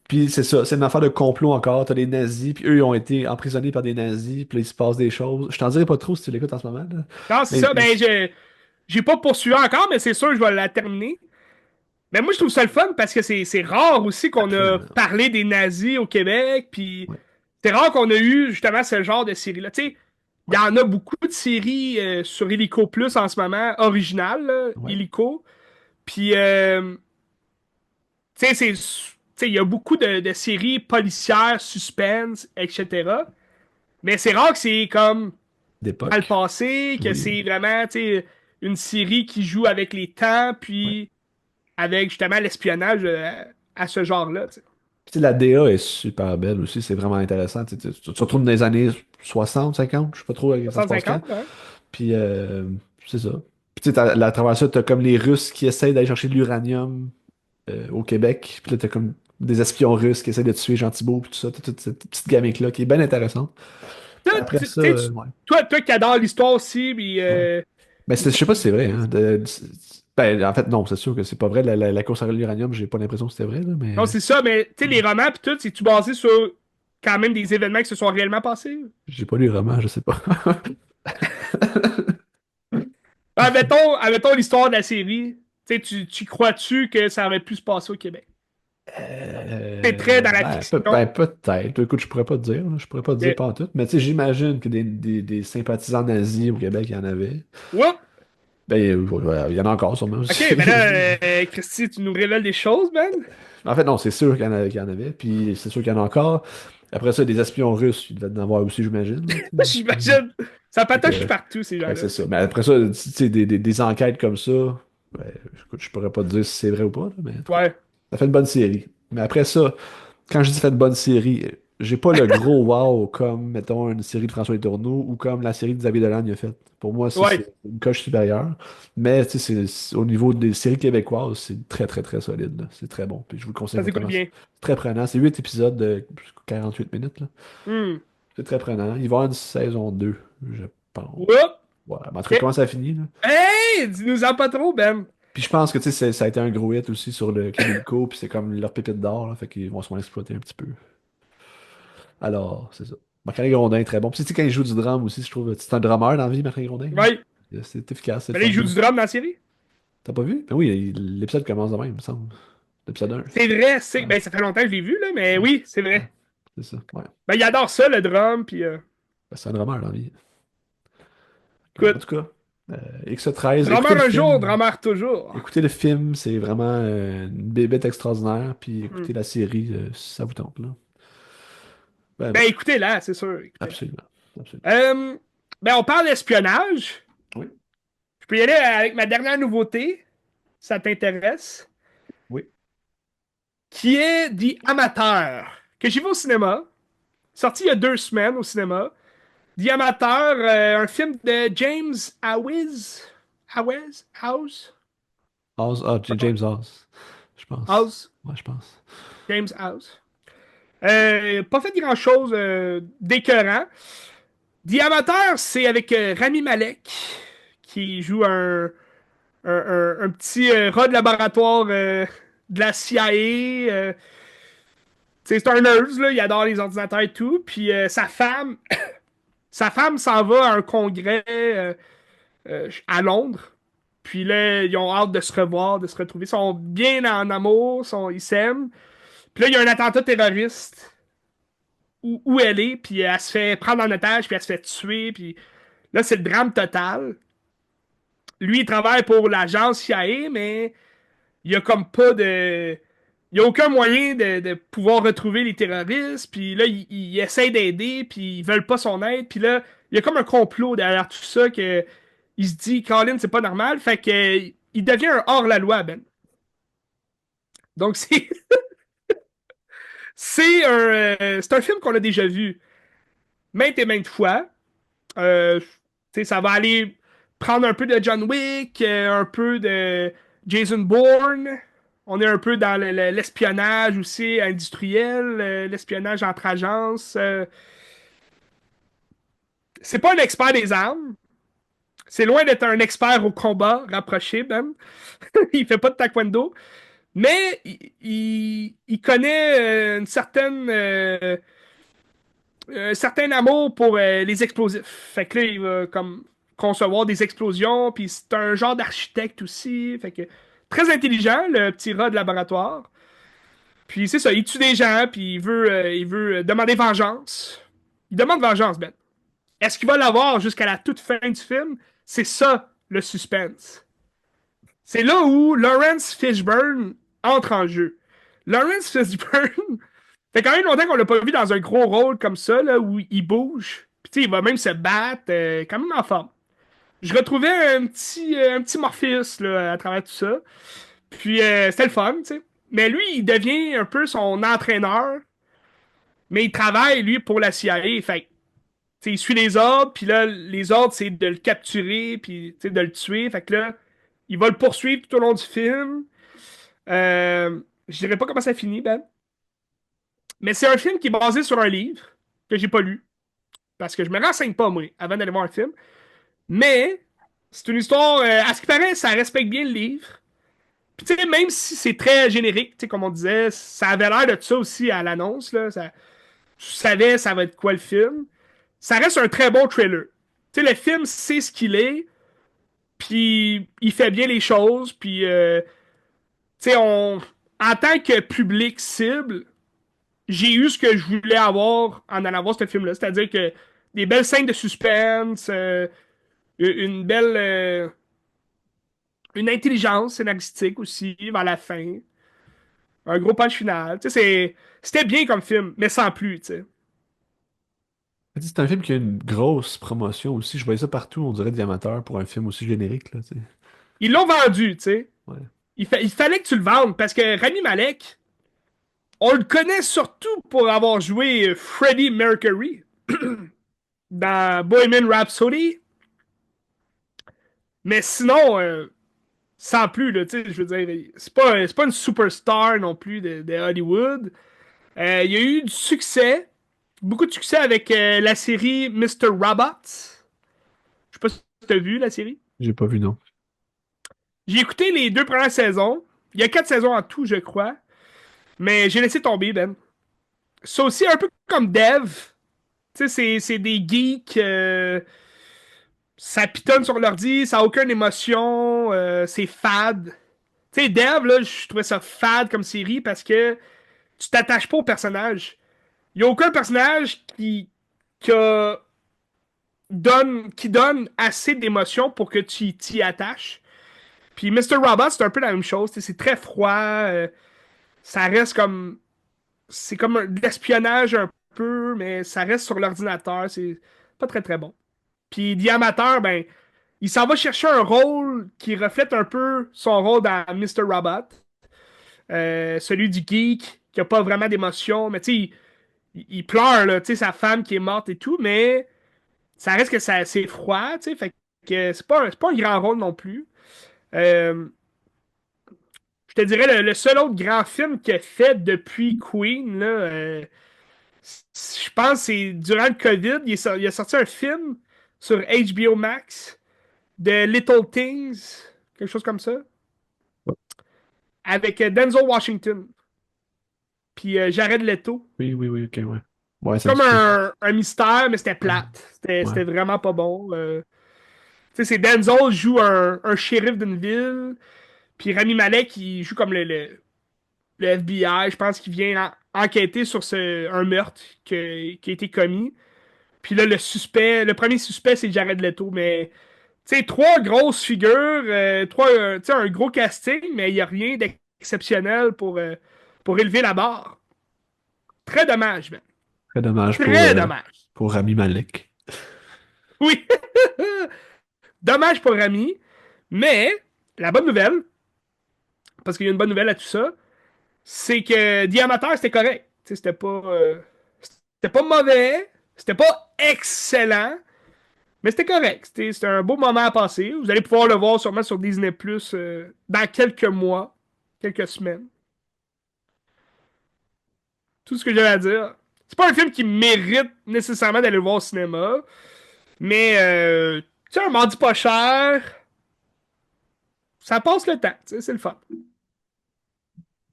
Speaker 2: Puis c'est ça, c'est une affaire de complot encore. T'as les nazis, puis eux, ils ont été emprisonnés par des nazis, puis là, il se passe des choses. Je t'en dirai pas trop si tu l'écoutes en ce moment, là.
Speaker 1: Non, c'est
Speaker 2: Mais
Speaker 1: ça. Ben, j'ai pas poursuivi encore, mais c'est sûr que je vais la terminer. Mais moi, je trouve ça le fun parce que c'est rare aussi qu'on a
Speaker 2: absolument.
Speaker 1: parlé des nazis au Québec. Puis
Speaker 2: Ouais,
Speaker 1: c'est rare qu'on a eu justement ce genre de série-là. Tu sais, il y
Speaker 2: ouais,
Speaker 1: en a beaucoup de séries sur Illico Plus en ce moment, originales, là,
Speaker 2: ouais.
Speaker 1: Illico. Puis, tu sais, il y a beaucoup de séries policières, suspense, etc. Mais c'est rare que c'est comme dans le
Speaker 2: D'époque.
Speaker 1: passé, que
Speaker 2: Oui, oui.
Speaker 1: c'est vraiment, tu sais, une série qui joue avec les temps,
Speaker 2: Ouais.
Speaker 1: puis avec justement l'espionnage à ce genre-là. Tu sais.
Speaker 2: Puis, tu sais, la DA est super belle aussi, c'est vraiment intéressant. Tu te retrouves dans les années 60, 50, je sais pas trop ça se passe quand.
Speaker 1: 60-50, ouais.
Speaker 2: Puis c'est ça. Puis tu sais, à travers ça, t'as comme les Russes qui essayent d'aller chercher de l'uranium au Québec. Puis là, t'as comme des espions russes qui essayent de tuer Jean Thibault, puis tout ça. T'as toute cette petite gamique-là qui est bien intéressante.
Speaker 1: Toi,
Speaker 2: Puis après
Speaker 1: tu
Speaker 2: ça,
Speaker 1: sais,
Speaker 2: ouais.
Speaker 1: toi qui adore l'histoire aussi, puis
Speaker 2: Ouais. Mais je sais pas si c'est vrai, hein. Ben, en fait, non, c'est sûr que c'est pas vrai. La course à l'uranium, j'ai pas l'impression que c'était vrai, là,
Speaker 1: non,
Speaker 2: mais
Speaker 1: c'est ça, mais tu sais,
Speaker 2: ouais.
Speaker 1: les romans, puis tout, c'est-tu basé sur quand même des événements qui se sont réellement passés?
Speaker 2: J'ai pas lu le roman, je sais pas.
Speaker 1: Admettons l'histoire de la série. Tu sais, tu crois-tu que ça aurait pu se passer au Québec? C'est très dans la
Speaker 2: Ben,
Speaker 1: fiction.
Speaker 2: peut-être. Écoute, je pourrais pas te dire, là. Je pourrais pas te dire
Speaker 1: Que,
Speaker 2: pas en tout. Mais tu sais, j'imagine que des sympathisants nazis au Québec, il y en avait.
Speaker 1: Oups!
Speaker 2: Ben, il y en a encore sûrement
Speaker 1: Ok,
Speaker 2: aussi.
Speaker 1: ben là, Christy, tu nous révèles des choses, man?
Speaker 2: En fait, non, c'est sûr qu'il y en avait, puis c'est sûr qu'il y en a encore. Après ça, des espions russes, il devait en avoir aussi, j'imagine, là, tu sais.
Speaker 1: J'imagine. Ça
Speaker 2: Fait
Speaker 1: patoche
Speaker 2: que,
Speaker 1: partout, ces
Speaker 2: fait que c'est
Speaker 1: gens-là.
Speaker 2: ça. Mais après ça, tu sais, des enquêtes comme ça, ben, écoute, je pourrais pas te dire si c'est vrai ou pas, là, mais en tout cas,
Speaker 1: Ouais.
Speaker 2: ça fait une bonne série. Mais après ça, quand je dis fait une bonne série, j'ai pas le gros wow comme, mettons, une série de François Letourneau ou comme la série de Xavier Dolan a fait. Pour moi,
Speaker 1: Ouais.
Speaker 2: c'est une coche supérieure. Mais tu sais, au niveau des séries québécoises, c'est très, très, très solide, là. C'est très bon. Puis je vous le conseille
Speaker 1: Ça s'écoute
Speaker 2: fortement. C'est
Speaker 1: bien.
Speaker 2: très prenant. C'est 8 épisodes de 48 minutes, là.
Speaker 1: Hmm.
Speaker 2: C'est très prenant. Il va y avoir une saison 2, je pense.
Speaker 1: Oups!
Speaker 2: Ouais, mais en tout cas,
Speaker 1: Ok.
Speaker 2: comment ça finit, là?
Speaker 1: Hey! Dis-nous-en pas trop, Ben.
Speaker 2: Puis je pense que tu sais, ça a été un gros hit aussi sur le Club Illico, puis c'est comme leur pépite d'or, là, fait qu'ils vont se exploiter un petit peu. Alors, c'est ça. Marc-André Grondin est très bon. Puis tu sais, quand il joue du drum aussi, je trouve, c'est un drummer dans la vie, Marc-André Grondin, là.
Speaker 1: Ouais.
Speaker 2: C'est efficace, c'est le
Speaker 1: Ben là,
Speaker 2: fun.
Speaker 1: il joue du drum dans la série.
Speaker 2: T'as pas vu? Ben oui, l'épisode commence de même, il me semble. L'épisode 1.
Speaker 1: C'est vrai,
Speaker 2: Ouais,
Speaker 1: ben ça fait longtemps que je l'ai vu, là, mais
Speaker 2: ouais,
Speaker 1: oui, c'est
Speaker 2: ouais.
Speaker 1: vrai.
Speaker 2: C'est ça, ouais.
Speaker 1: Ben, il adore ça, le drum, puis
Speaker 2: Ben, c'est un drummer dans la vie. En
Speaker 1: écoute,
Speaker 2: tout cas, X13,
Speaker 1: drummer un jour, drummer toujours.
Speaker 2: écoutez le film, c'est vraiment une bébête extraordinaire, puis
Speaker 1: Hmm.
Speaker 2: écoutez la série, si ça vous tente, là. Ben,
Speaker 1: Ben
Speaker 2: bon,
Speaker 1: écoutez là, c'est sûr, écoutez.
Speaker 2: absolument. Absolument.
Speaker 1: Euh, ben on parle d'espionnage.
Speaker 2: Oui,
Speaker 1: Je peux y aller avec ma dernière nouveauté, si ça t'intéresse,
Speaker 2: oui.
Speaker 1: qui est The Amateur, que j'ai vu au cinéma, sorti il y a 2 semaines au cinéma. The Amateur, un film de James Hawes. House?
Speaker 2: James Oz, je pense.
Speaker 1: House?
Speaker 2: Ouais, je pense.
Speaker 1: James House. Pas fait grand-chose d'écœurant. The Amateur, c'est avec Rami Malek, qui joue un petit rat de laboratoire de la CIA. C'est un nerd, là, il adore les ordinateurs et tout. Puis sa femme s'en va à un congrès à Londres. Puis là, ils ont hâte de se revoir, de se retrouver. Ils sont bien en amour, ils s'aiment. Puis là, il y a un attentat terroriste où elle est, puis elle se fait prendre en otage, puis elle se fait tuer, puis là, c'est le drame total. Lui, il travaille pour l'agence CIA, mais il y a comme pas de. Il n'y a aucun moyen de pouvoir retrouver les terroristes, puis là, il essaie d'aider, puis ils veulent pas son aide, puis là, il y a comme un complot derrière tout ça que il se dit, Colin, c'est pas normal, fait que il devient un hors-la-loi, Ben. Donc, c'est un film qu'on a déjà vu maintes et maintes fois. Tu sais, ça va aller. prendre un peu de John Wick, un peu de Jason Bourne. On est un peu dans l'espionnage aussi industriel, l'espionnage entre agences. C'est pas un expert des armes. C'est loin d'être un expert au combat rapproché, même. Il fait pas de taekwondo. Mais il connaît un certain amour pour les explosifs. Fait que là, il va comme concevoir des explosions, puis c'est un genre d'architecte aussi. Fait que très intelligent, le petit rat de laboratoire. Puis c'est ça, il tue des gens, puis il veut demander vengeance. Il demande vengeance, Ben. Est-ce qu'il va l'avoir jusqu'à la toute fin du film? C'est ça, le suspense. C'est là où Lawrence Fishburne entre en jeu. Lawrence Fishburne, fait quand même longtemps qu'on l'a pas vu dans un gros rôle comme ça, là, où il bouge. Puis tu sais, il va même se battre, quand même en forme. Je retrouvais un petit Morpheus là, à travers tout ça. Puis c'était le fun, tu sais. Mais lui, il devient un peu son entraîneur, mais il travaille, lui, pour la CIA. Fait que, tu sais, il suit les ordres, puis là, les ordres, c'est de le capturer, puis tu sais, de le tuer. Fait que là, il va le poursuivre tout au long du film. Je dirais pas comment ça finit, Ben. Mais c'est un film qui est basé sur un livre que j'ai pas lu. Parce que je me renseigne pas, moi, avant d'aller voir un film. Mais c'est une histoire, à ce qui paraît, ça respecte bien le livre. Puis tu sais, même si c'est très générique, tu sais, comme on disait, ça avait l'air de ça aussi à l'annonce, là. Tu savais ça va être quoi le film. Ça reste un très bon trailer. Tu sais, le film sait ce qu'il est, puis il fait bien les choses, puis tu sais, en tant que public cible, j'ai eu ce que je voulais avoir en allant voir ce film-là. C'est-à-dire que des belles scènes de suspense, une belle. Une intelligence scénaristique aussi vers la fin. Un gros punch final. Tu sais, c'était bien comme film, mais sans plus, tu sais.
Speaker 2: C'est un film qui a une grosse promotion aussi. Je voyais ça partout, on dirait des amateurs pour un film aussi générique, là, tu sais.
Speaker 1: Ils l'ont vendu, tu sais.
Speaker 2: Ouais.
Speaker 1: Il fallait que tu le vendes parce que Rami Malek, on le connaît surtout pour avoir joué Freddie Mercury dans Bohemian Rhapsody. Mais sinon, sans plus, là, tu sais, je veux dire, c'est pas une superstar non plus de Hollywood. Il y a eu du succès, beaucoup de succès avec la série Mr. Robot. Je sais pas si tu as vu la série.
Speaker 2: J'ai pas vu, non.
Speaker 1: J'ai écouté les 2 premières saisons. Il y a 4 saisons en tout, je crois. Mais j'ai laissé tomber, Ben. C'est aussi un peu comme Dev. Tu sais, c'est des geeks. Ça pitonne sur l'ordi, ça a aucune émotion. C'est fade. Tu sais, Dev, là, je trouvais ça fade comme série parce que tu t'attaches pas au personnage. Il y a aucun personnage qui a qui donne assez d'émotion pour que tu t'y attaches. Puis Mr. Robot, c'est un peu la même chose. C'est très froid. Ça reste comme. C'est comme de l'espionnage un peu, mais ça reste sur l'ordinateur. C'est pas très très bon. Puis The Amateur, ben, il s'en va chercher un rôle qui reflète un peu son rôle dans Mr. Robot. Celui du geek, qui a pas vraiment d'émotion. Mais tu sais, il pleure, là, tu sais, sa femme qui est morte et tout, mais ça reste que c'est froid, tu sais, fait que c'est pas un grand rôle non plus. Euh, je te dirais, le seul autre grand film qu'il a fait depuis Queen, là, je pense que c'est durant le COVID, il a sorti un film sur HBO Max de Little Things, quelque chose comme ça, avec Denzel Washington, puis Jared Leto.
Speaker 2: Oui, oui, oui, ok, ouais. Ouais, ça me
Speaker 1: Comme
Speaker 2: dit quelque chose.
Speaker 1: un mystère, mais c'était plate. C'était
Speaker 2: Ouais.
Speaker 1: c'était vraiment pas bon. Tu sais, c'est Denzel joue un shérif d'une ville, puis Rami Malek, il joue comme le FBI, je pense qu'il vient enquêter sur un meurtre qui a été commis. Puis là, le premier suspect, c'est Jared Leto. Mais, tu sais, trois grosses figures, tu sais, un gros casting, mais il n'y a rien d'exceptionnel pour élever la barre. Très dommage, man.
Speaker 2: Très dommage
Speaker 1: Très dommage.
Speaker 2: pour Rami Malek.
Speaker 1: Oui, dommage pour Rami. Mais, la bonne nouvelle, parce qu'il y a une bonne nouvelle à tout ça, c'est que The Amateur, c'était correct. Tu sais, c'était pas mauvais, c'était pas excellent, Mais c'était correct. C'était un beau moment à passer. Vous allez pouvoir le voir sûrement sur Disney Plus dans quelques mois, quelques semaines. Tout ce que j'ai à dire. C'est pas un film qui mérite nécessairement d'aller le voir au cinéma, mais tu sais, un mardi pas cher, ça passe le temps, tu sais, c'est le fun.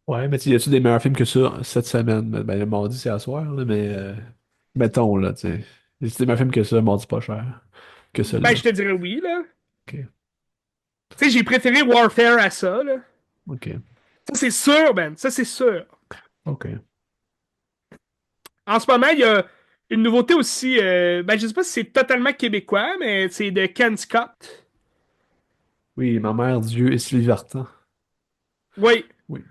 Speaker 2: Ouais, mais y a-tu des meilleurs films que ça cette semaine? Ben, le mardi, c'est à soir, là, mais mettons, là, tu sais. Y a-tu des meilleurs films que ça, mardi pas cher, que
Speaker 1: Ben,
Speaker 2: celui-là?
Speaker 1: je te dirais oui, là.
Speaker 2: Ok,
Speaker 1: Tu sais, j'ai préféré Warfare à ça, là.
Speaker 2: ok,
Speaker 1: Ça, c'est sûr, Ben. Ça, c'est sûr.
Speaker 2: ok.
Speaker 1: En ce moment, il y a une nouveauté aussi. Ben, je sais pas si c'est totalement québécois, mais c'est de Ken Scott.
Speaker 2: Oui, Ma mère, Dieu et Sylvie Vartan.
Speaker 1: Oui.
Speaker 2: Oui.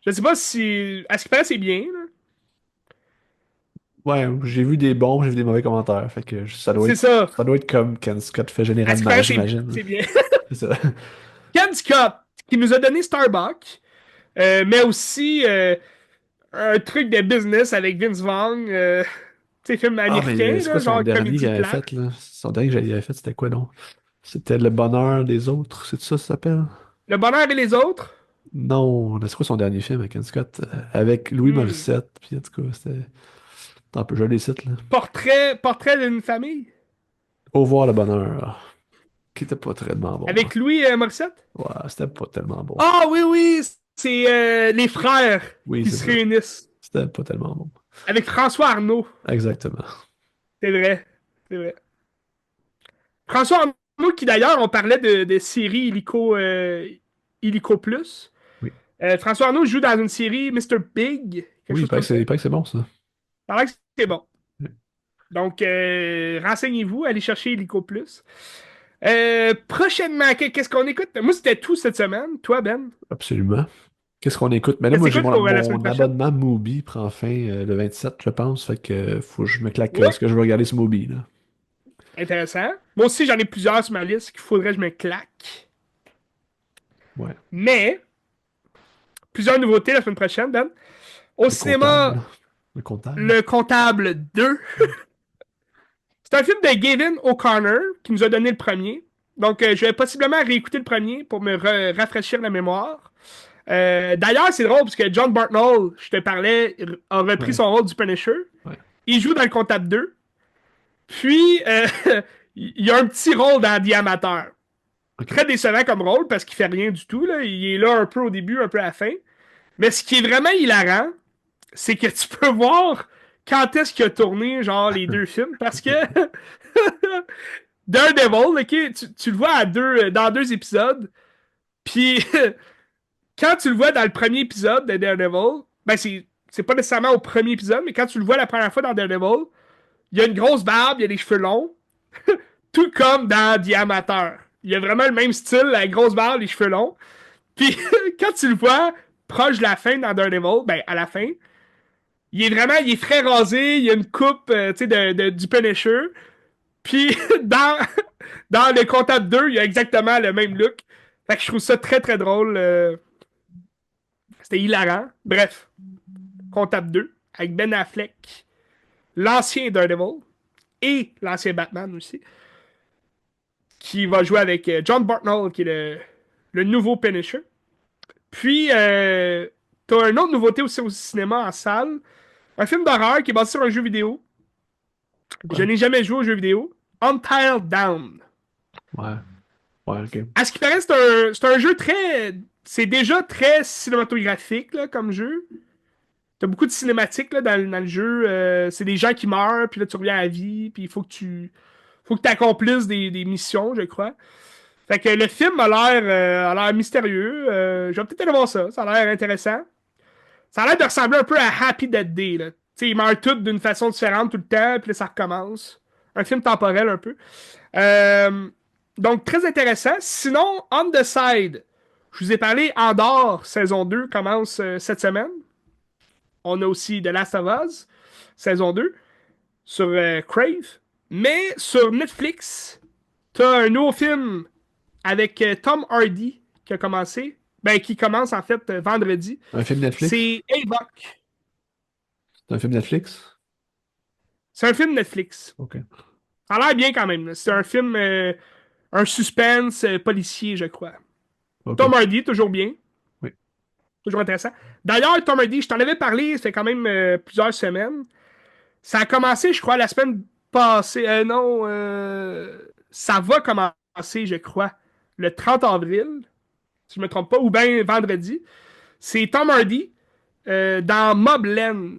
Speaker 1: Je sais pas si. À ce qui paraît, c'est bien, là.
Speaker 2: Ouais, j'ai vu des bons, j'ai vu des mauvais commentaires. Fait que
Speaker 1: C'est ça.
Speaker 2: ça doit être comme Ken Scott fait
Speaker 1: À ce qui
Speaker 2: généralement,
Speaker 1: paraît,
Speaker 2: j'imagine.
Speaker 1: c'est bien.
Speaker 2: C'est ça.
Speaker 1: Ken Scott, qui nous a donné Starbucks, mais aussi un truc de business avec Vince Vaughn, tu sais, film
Speaker 2: Ah, mais
Speaker 1: américain,
Speaker 2: c'est
Speaker 1: là,
Speaker 2: quoi son
Speaker 1: genre
Speaker 2: dernier qu'il
Speaker 1: comédie
Speaker 2: avait
Speaker 1: plate.
Speaker 2: fait, là? Son dernier que j'avais fait, c'était quoi, donc? C'était Le bonheur des autres, c'est ça s'appelle?
Speaker 1: Le bonheur et les autres.
Speaker 2: Non, c'est quoi son dernier film avec Ken Scott? Avec Louis
Speaker 1: Hmm.
Speaker 2: Morissette, puis en tout cas, c'était... Attends un peu, je les cite, là.
Speaker 1: Portrait d'une famille.
Speaker 2: Au revoir le bonheur, qui était pas tellement bon, hein.
Speaker 1: Avec Louis Morissette.
Speaker 2: Ouais, c'était pas tellement bon.
Speaker 1: Ah oui, oui, c'est les frères
Speaker 2: Oui,
Speaker 1: qui
Speaker 2: c'est
Speaker 1: se
Speaker 2: ça.
Speaker 1: réunissent.
Speaker 2: C'était pas tellement bon.
Speaker 1: Avec François Arnaud.
Speaker 2: Exactement.
Speaker 1: C'est vrai. C'est vrai. François Arnaud, qui d'ailleurs, on parlait de série Illico Plus.
Speaker 2: Oui.
Speaker 1: François Arnaud joue dans une série Mr. Big, quelque
Speaker 2: Oui,
Speaker 1: chose comme ça.
Speaker 2: il paraît que c'est bon, ça.
Speaker 1: Ça a l'air que c'est bon. Donc, renseignez-vous, allez chercher Illico Plus. Prochainement, qu'est-ce qu'on écoute? Moi, c'était tout cette semaine. Toi, Ben?
Speaker 2: Absolument. Qu'est-ce qu'on écoute? Mais là,
Speaker 1: Qu'est-ce
Speaker 2: moi,
Speaker 1: que t'écoutes pour la semaine
Speaker 2: mon
Speaker 1: prochaine?
Speaker 2: abonnement Mubi prend fin le 27, je pense. Fait que faut que je me claque
Speaker 1: Ouais,
Speaker 2: ce que je veux regarder sur Mubi, là.
Speaker 1: intéressant. Moi aussi, j'en ai plusieurs sur ma liste qu'il faudrait que je me claque.
Speaker 2: Ouais.
Speaker 1: Mais, plusieurs nouveautés la semaine prochaine, Ben. Au
Speaker 2: Le comptable,
Speaker 1: cinéma,
Speaker 2: là. Le comptable.
Speaker 1: Le Comptable 2. C'est un film de Gavin O'Connor qui nous a donné le premier. Donc, je vais possiblement réécouter le premier pour me rafraîchir la mémoire. D'ailleurs, c'est drôle parce que John Bartnell, je te parlais, a repris
Speaker 2: Ouais.
Speaker 1: son rôle du Punisher.
Speaker 2: Ouais.
Speaker 1: Il joue dans Le Comptable 2. Puis, il a un petit rôle dans The Amateur.
Speaker 2: OK.
Speaker 1: Très décevant comme rôle parce qu'il fait rien du tout, là. Il est là un peu au début, un peu à la fin. Mais ce qui est vraiment hilarant, c'est que tu peux voir quand est-ce qu'il a tourné genre les deux films parce que Daredevil, ok, tu le vois dans deux épisodes, puis quand tu le vois dans le premier épisode de Daredevil, ben c'est pas nécessairement au premier épisode, mais quand tu le vois la première fois dans Daredevil, il y a une grosse barbe, il y a des cheveux longs, tout comme dans The Amateur. Il y a vraiment le même style, la grosse barbe, les cheveux longs. Puis quand tu le vois proche de la fin dans Daredevil, ben à la fin, il est frais rasé, il y a une coupe, tu sais, du Punisher. Puis dans, dans le Comptable 2, il y a exactement le même look. Fait que je trouve ça très très drôle. C'était hilarant. Bref, Comptable 2, avec Ben Affleck, l'ancien Daredevil et l'ancien Batman aussi, qui va jouer avec John Bartnell, qui est le nouveau Punisher. Puis, t'as une autre nouveauté aussi au cinéma en salle. Un film d'horreur qui est basé sur un jeu vidéo. Je
Speaker 2: Ouais.
Speaker 1: n'ai jamais joué au jeu vidéo. Untiled Down.
Speaker 2: Ouais. Ouais, OK.
Speaker 1: À ce qui paraît, c'est un jeu très. C'est déjà très cinématographique là, comme jeu. T'as beaucoup de cinématiques là, dans le jeu. C'est des gens qui meurent, puis là tu reviens à la vie, puis il faut que tu accomplisses des missions, je crois. Fait que le film a l'air mystérieux. Je vais peut-être aller voir ça. Ça a l'air intéressant. Ça a l'air de ressembler un peu à Happy Death Day. Là. Tu sais, ils meurent tous d'une façon différente tout le temps, puis là ça recommence. Un film temporel un peu. Euh, donc, très intéressant. Sinon, On the Side, je vous ai parlé, Andor, saison 2 commence cette semaine. On a aussi The Last of Us, saison 2 sur Crave. Mais sur Netflix, t'as un nouveau film avec Tom Hardy qui a commencé. Ben, qui commence en fait vendredi.
Speaker 2: Un film Netflix?
Speaker 1: C'est Avoc.
Speaker 2: C'est un film Netflix?
Speaker 1: C'est un film Netflix.
Speaker 2: OK.
Speaker 1: Ça a l'air bien quand même, là. C'est un film, un suspense policier, je crois.
Speaker 2: Ok.
Speaker 1: Tom Hardy, toujours bien.
Speaker 2: Oui.
Speaker 1: Toujours intéressant. D'ailleurs, Tom Hardy, je t'en avais parlé, ça fait quand même plusieurs semaines. Ça a commencé, je crois, la semaine passée. Non, ça va commencer, je crois, le 30 avril, si je me trompe pas, ou bien vendredi. C'est Tom Hardy dans Mobland.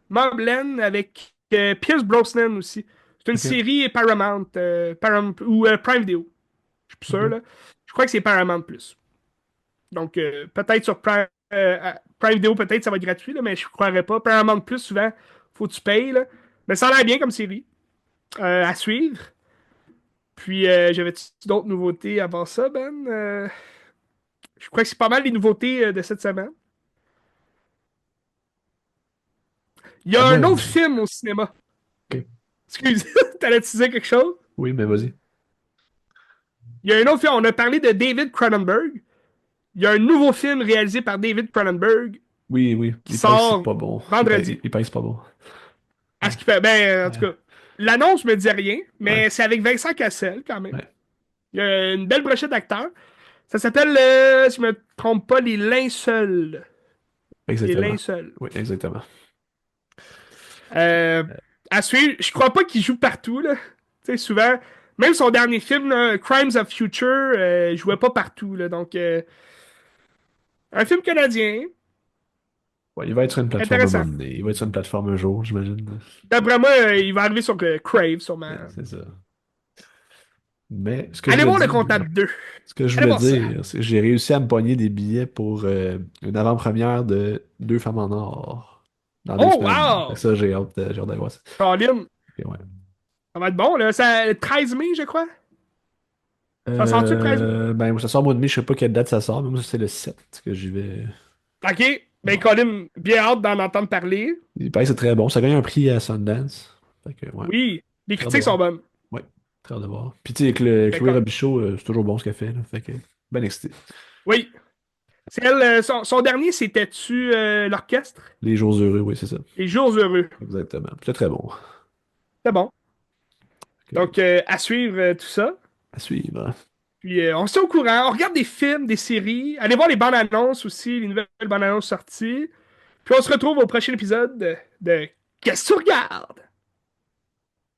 Speaker 1: Mobland avec Pierce Brosnan aussi. C'est une
Speaker 2: Ok.
Speaker 1: série Paramount, ou Prime Video. Je suis plus sûr,
Speaker 2: Ok.
Speaker 1: là. Je crois que c'est Paramount Plus. Donc, peut-être sur Prime Video, peut-être ça va être gratuit, là, mais je ne croirais pas. Paramount Plus, souvent, faut que tu payes. Là. Mais ça a l'air bien comme série à suivre. Puis, j'avais d'autres nouveautés avant ça, Ben? Je crois que c'est pas mal les nouveautés de cette semaine. Il y a un
Speaker 2: Moi,
Speaker 1: autre film au cinéma.
Speaker 2: ok.
Speaker 1: Excuse, t'allais te dire quelque chose?
Speaker 2: Oui, mais vas-y.
Speaker 1: Il y a un autre film. On a parlé de David Cronenberg. Il y a un nouveau film réalisé par David Cronenberg
Speaker 2: Oui, oui.
Speaker 1: qui
Speaker 2: Il paraît que c'est
Speaker 1: sort
Speaker 2: pas bon.
Speaker 1: vendredi.
Speaker 2: Il paraît que c'est pas bon.
Speaker 1: À
Speaker 2: Ouais.
Speaker 1: ce qui fait. Ben, en tout
Speaker 2: Ouais.
Speaker 1: cas, l'annonce me dit rien,
Speaker 2: Ouais.
Speaker 1: mais c'est avec Vincent Cassel quand même.
Speaker 2: Ouais.
Speaker 1: Il y a une belle brochette d'acteurs. Ça s'appelle, si je me trompe pas, Les Linceuls. Les
Speaker 2: Exactement.
Speaker 1: Linceuls.
Speaker 2: Oui, exactement.
Speaker 1: Euh, à suivre, je crois pas qu'il joue partout, là. Tu sais, souvent, même son dernier film, là, Crimes of Future, il jouait pas partout, là. Donc, un film canadien,
Speaker 2: Ouais, il va être sur une plateforme à un
Speaker 1: intéressant.
Speaker 2: moment donné. Il va être sur une plateforme un jour, j'imagine.
Speaker 1: D'après moi, il va arriver sur Crave, sûrement.
Speaker 2: Ouais, c'est ça. Mais ce que je
Speaker 1: Allez
Speaker 2: voulais
Speaker 1: voir le
Speaker 2: dire,
Speaker 1: comptable 2.
Speaker 2: ce que je
Speaker 1: Allez
Speaker 2: voulais
Speaker 1: voir ça.
Speaker 2: dire, c'est que j'ai réussi à me pogner des billets pour une avant-première de Deux femmes en or dans deux
Speaker 1: Oh,
Speaker 2: semaines. Fait que
Speaker 1: wow!
Speaker 2: ça, j'ai hâte d'aller voir ça.
Speaker 1: Colin,
Speaker 2: Ok, ouais.
Speaker 1: ça va être bon, là. Ça, 13 mai, je crois. Ça sort-tu le 13 mai?
Speaker 2: Ben, ça sort au mois de mai, je sais pas quelle date ça sort, mais moi, c'est le 7 que j'y vais.
Speaker 1: OK. Ben,
Speaker 2: Bon.
Speaker 1: Colin, bien hâte d'en entendre parler.
Speaker 2: Il paraît que c'est très bon. Ça gagne un prix à Sundance. Fait que, ouais,
Speaker 1: Oui, les
Speaker 2: très hâte de
Speaker 1: critiques
Speaker 2: voir.
Speaker 1: sont bonnes.
Speaker 2: Ouais, très hâte de voir. Puis, tu sais, avec le
Speaker 1: Ben,
Speaker 2: Chloé Robichaud, c'est toujours bon ce qu'elle fait, là. Fait que, ben excité.
Speaker 1: oui. C'est elle, son dernier, c'était-tu l'orchestre?
Speaker 2: Les jours heureux, oui, c'est ça.
Speaker 1: Les Jours heureux.
Speaker 2: Exactement. Puis c'est très bon.
Speaker 1: C'est bon.
Speaker 2: Fait que,
Speaker 1: Donc, à suivre tout ça.
Speaker 2: à suivre.
Speaker 1: Puis, on se tient au courant. On regarde des films, des séries. Allez voir les bandes annonces aussi, les nouvelles bandes annonces sorties. Puis, on se retrouve au prochain épisode de Qu'est-ce que tu regardes?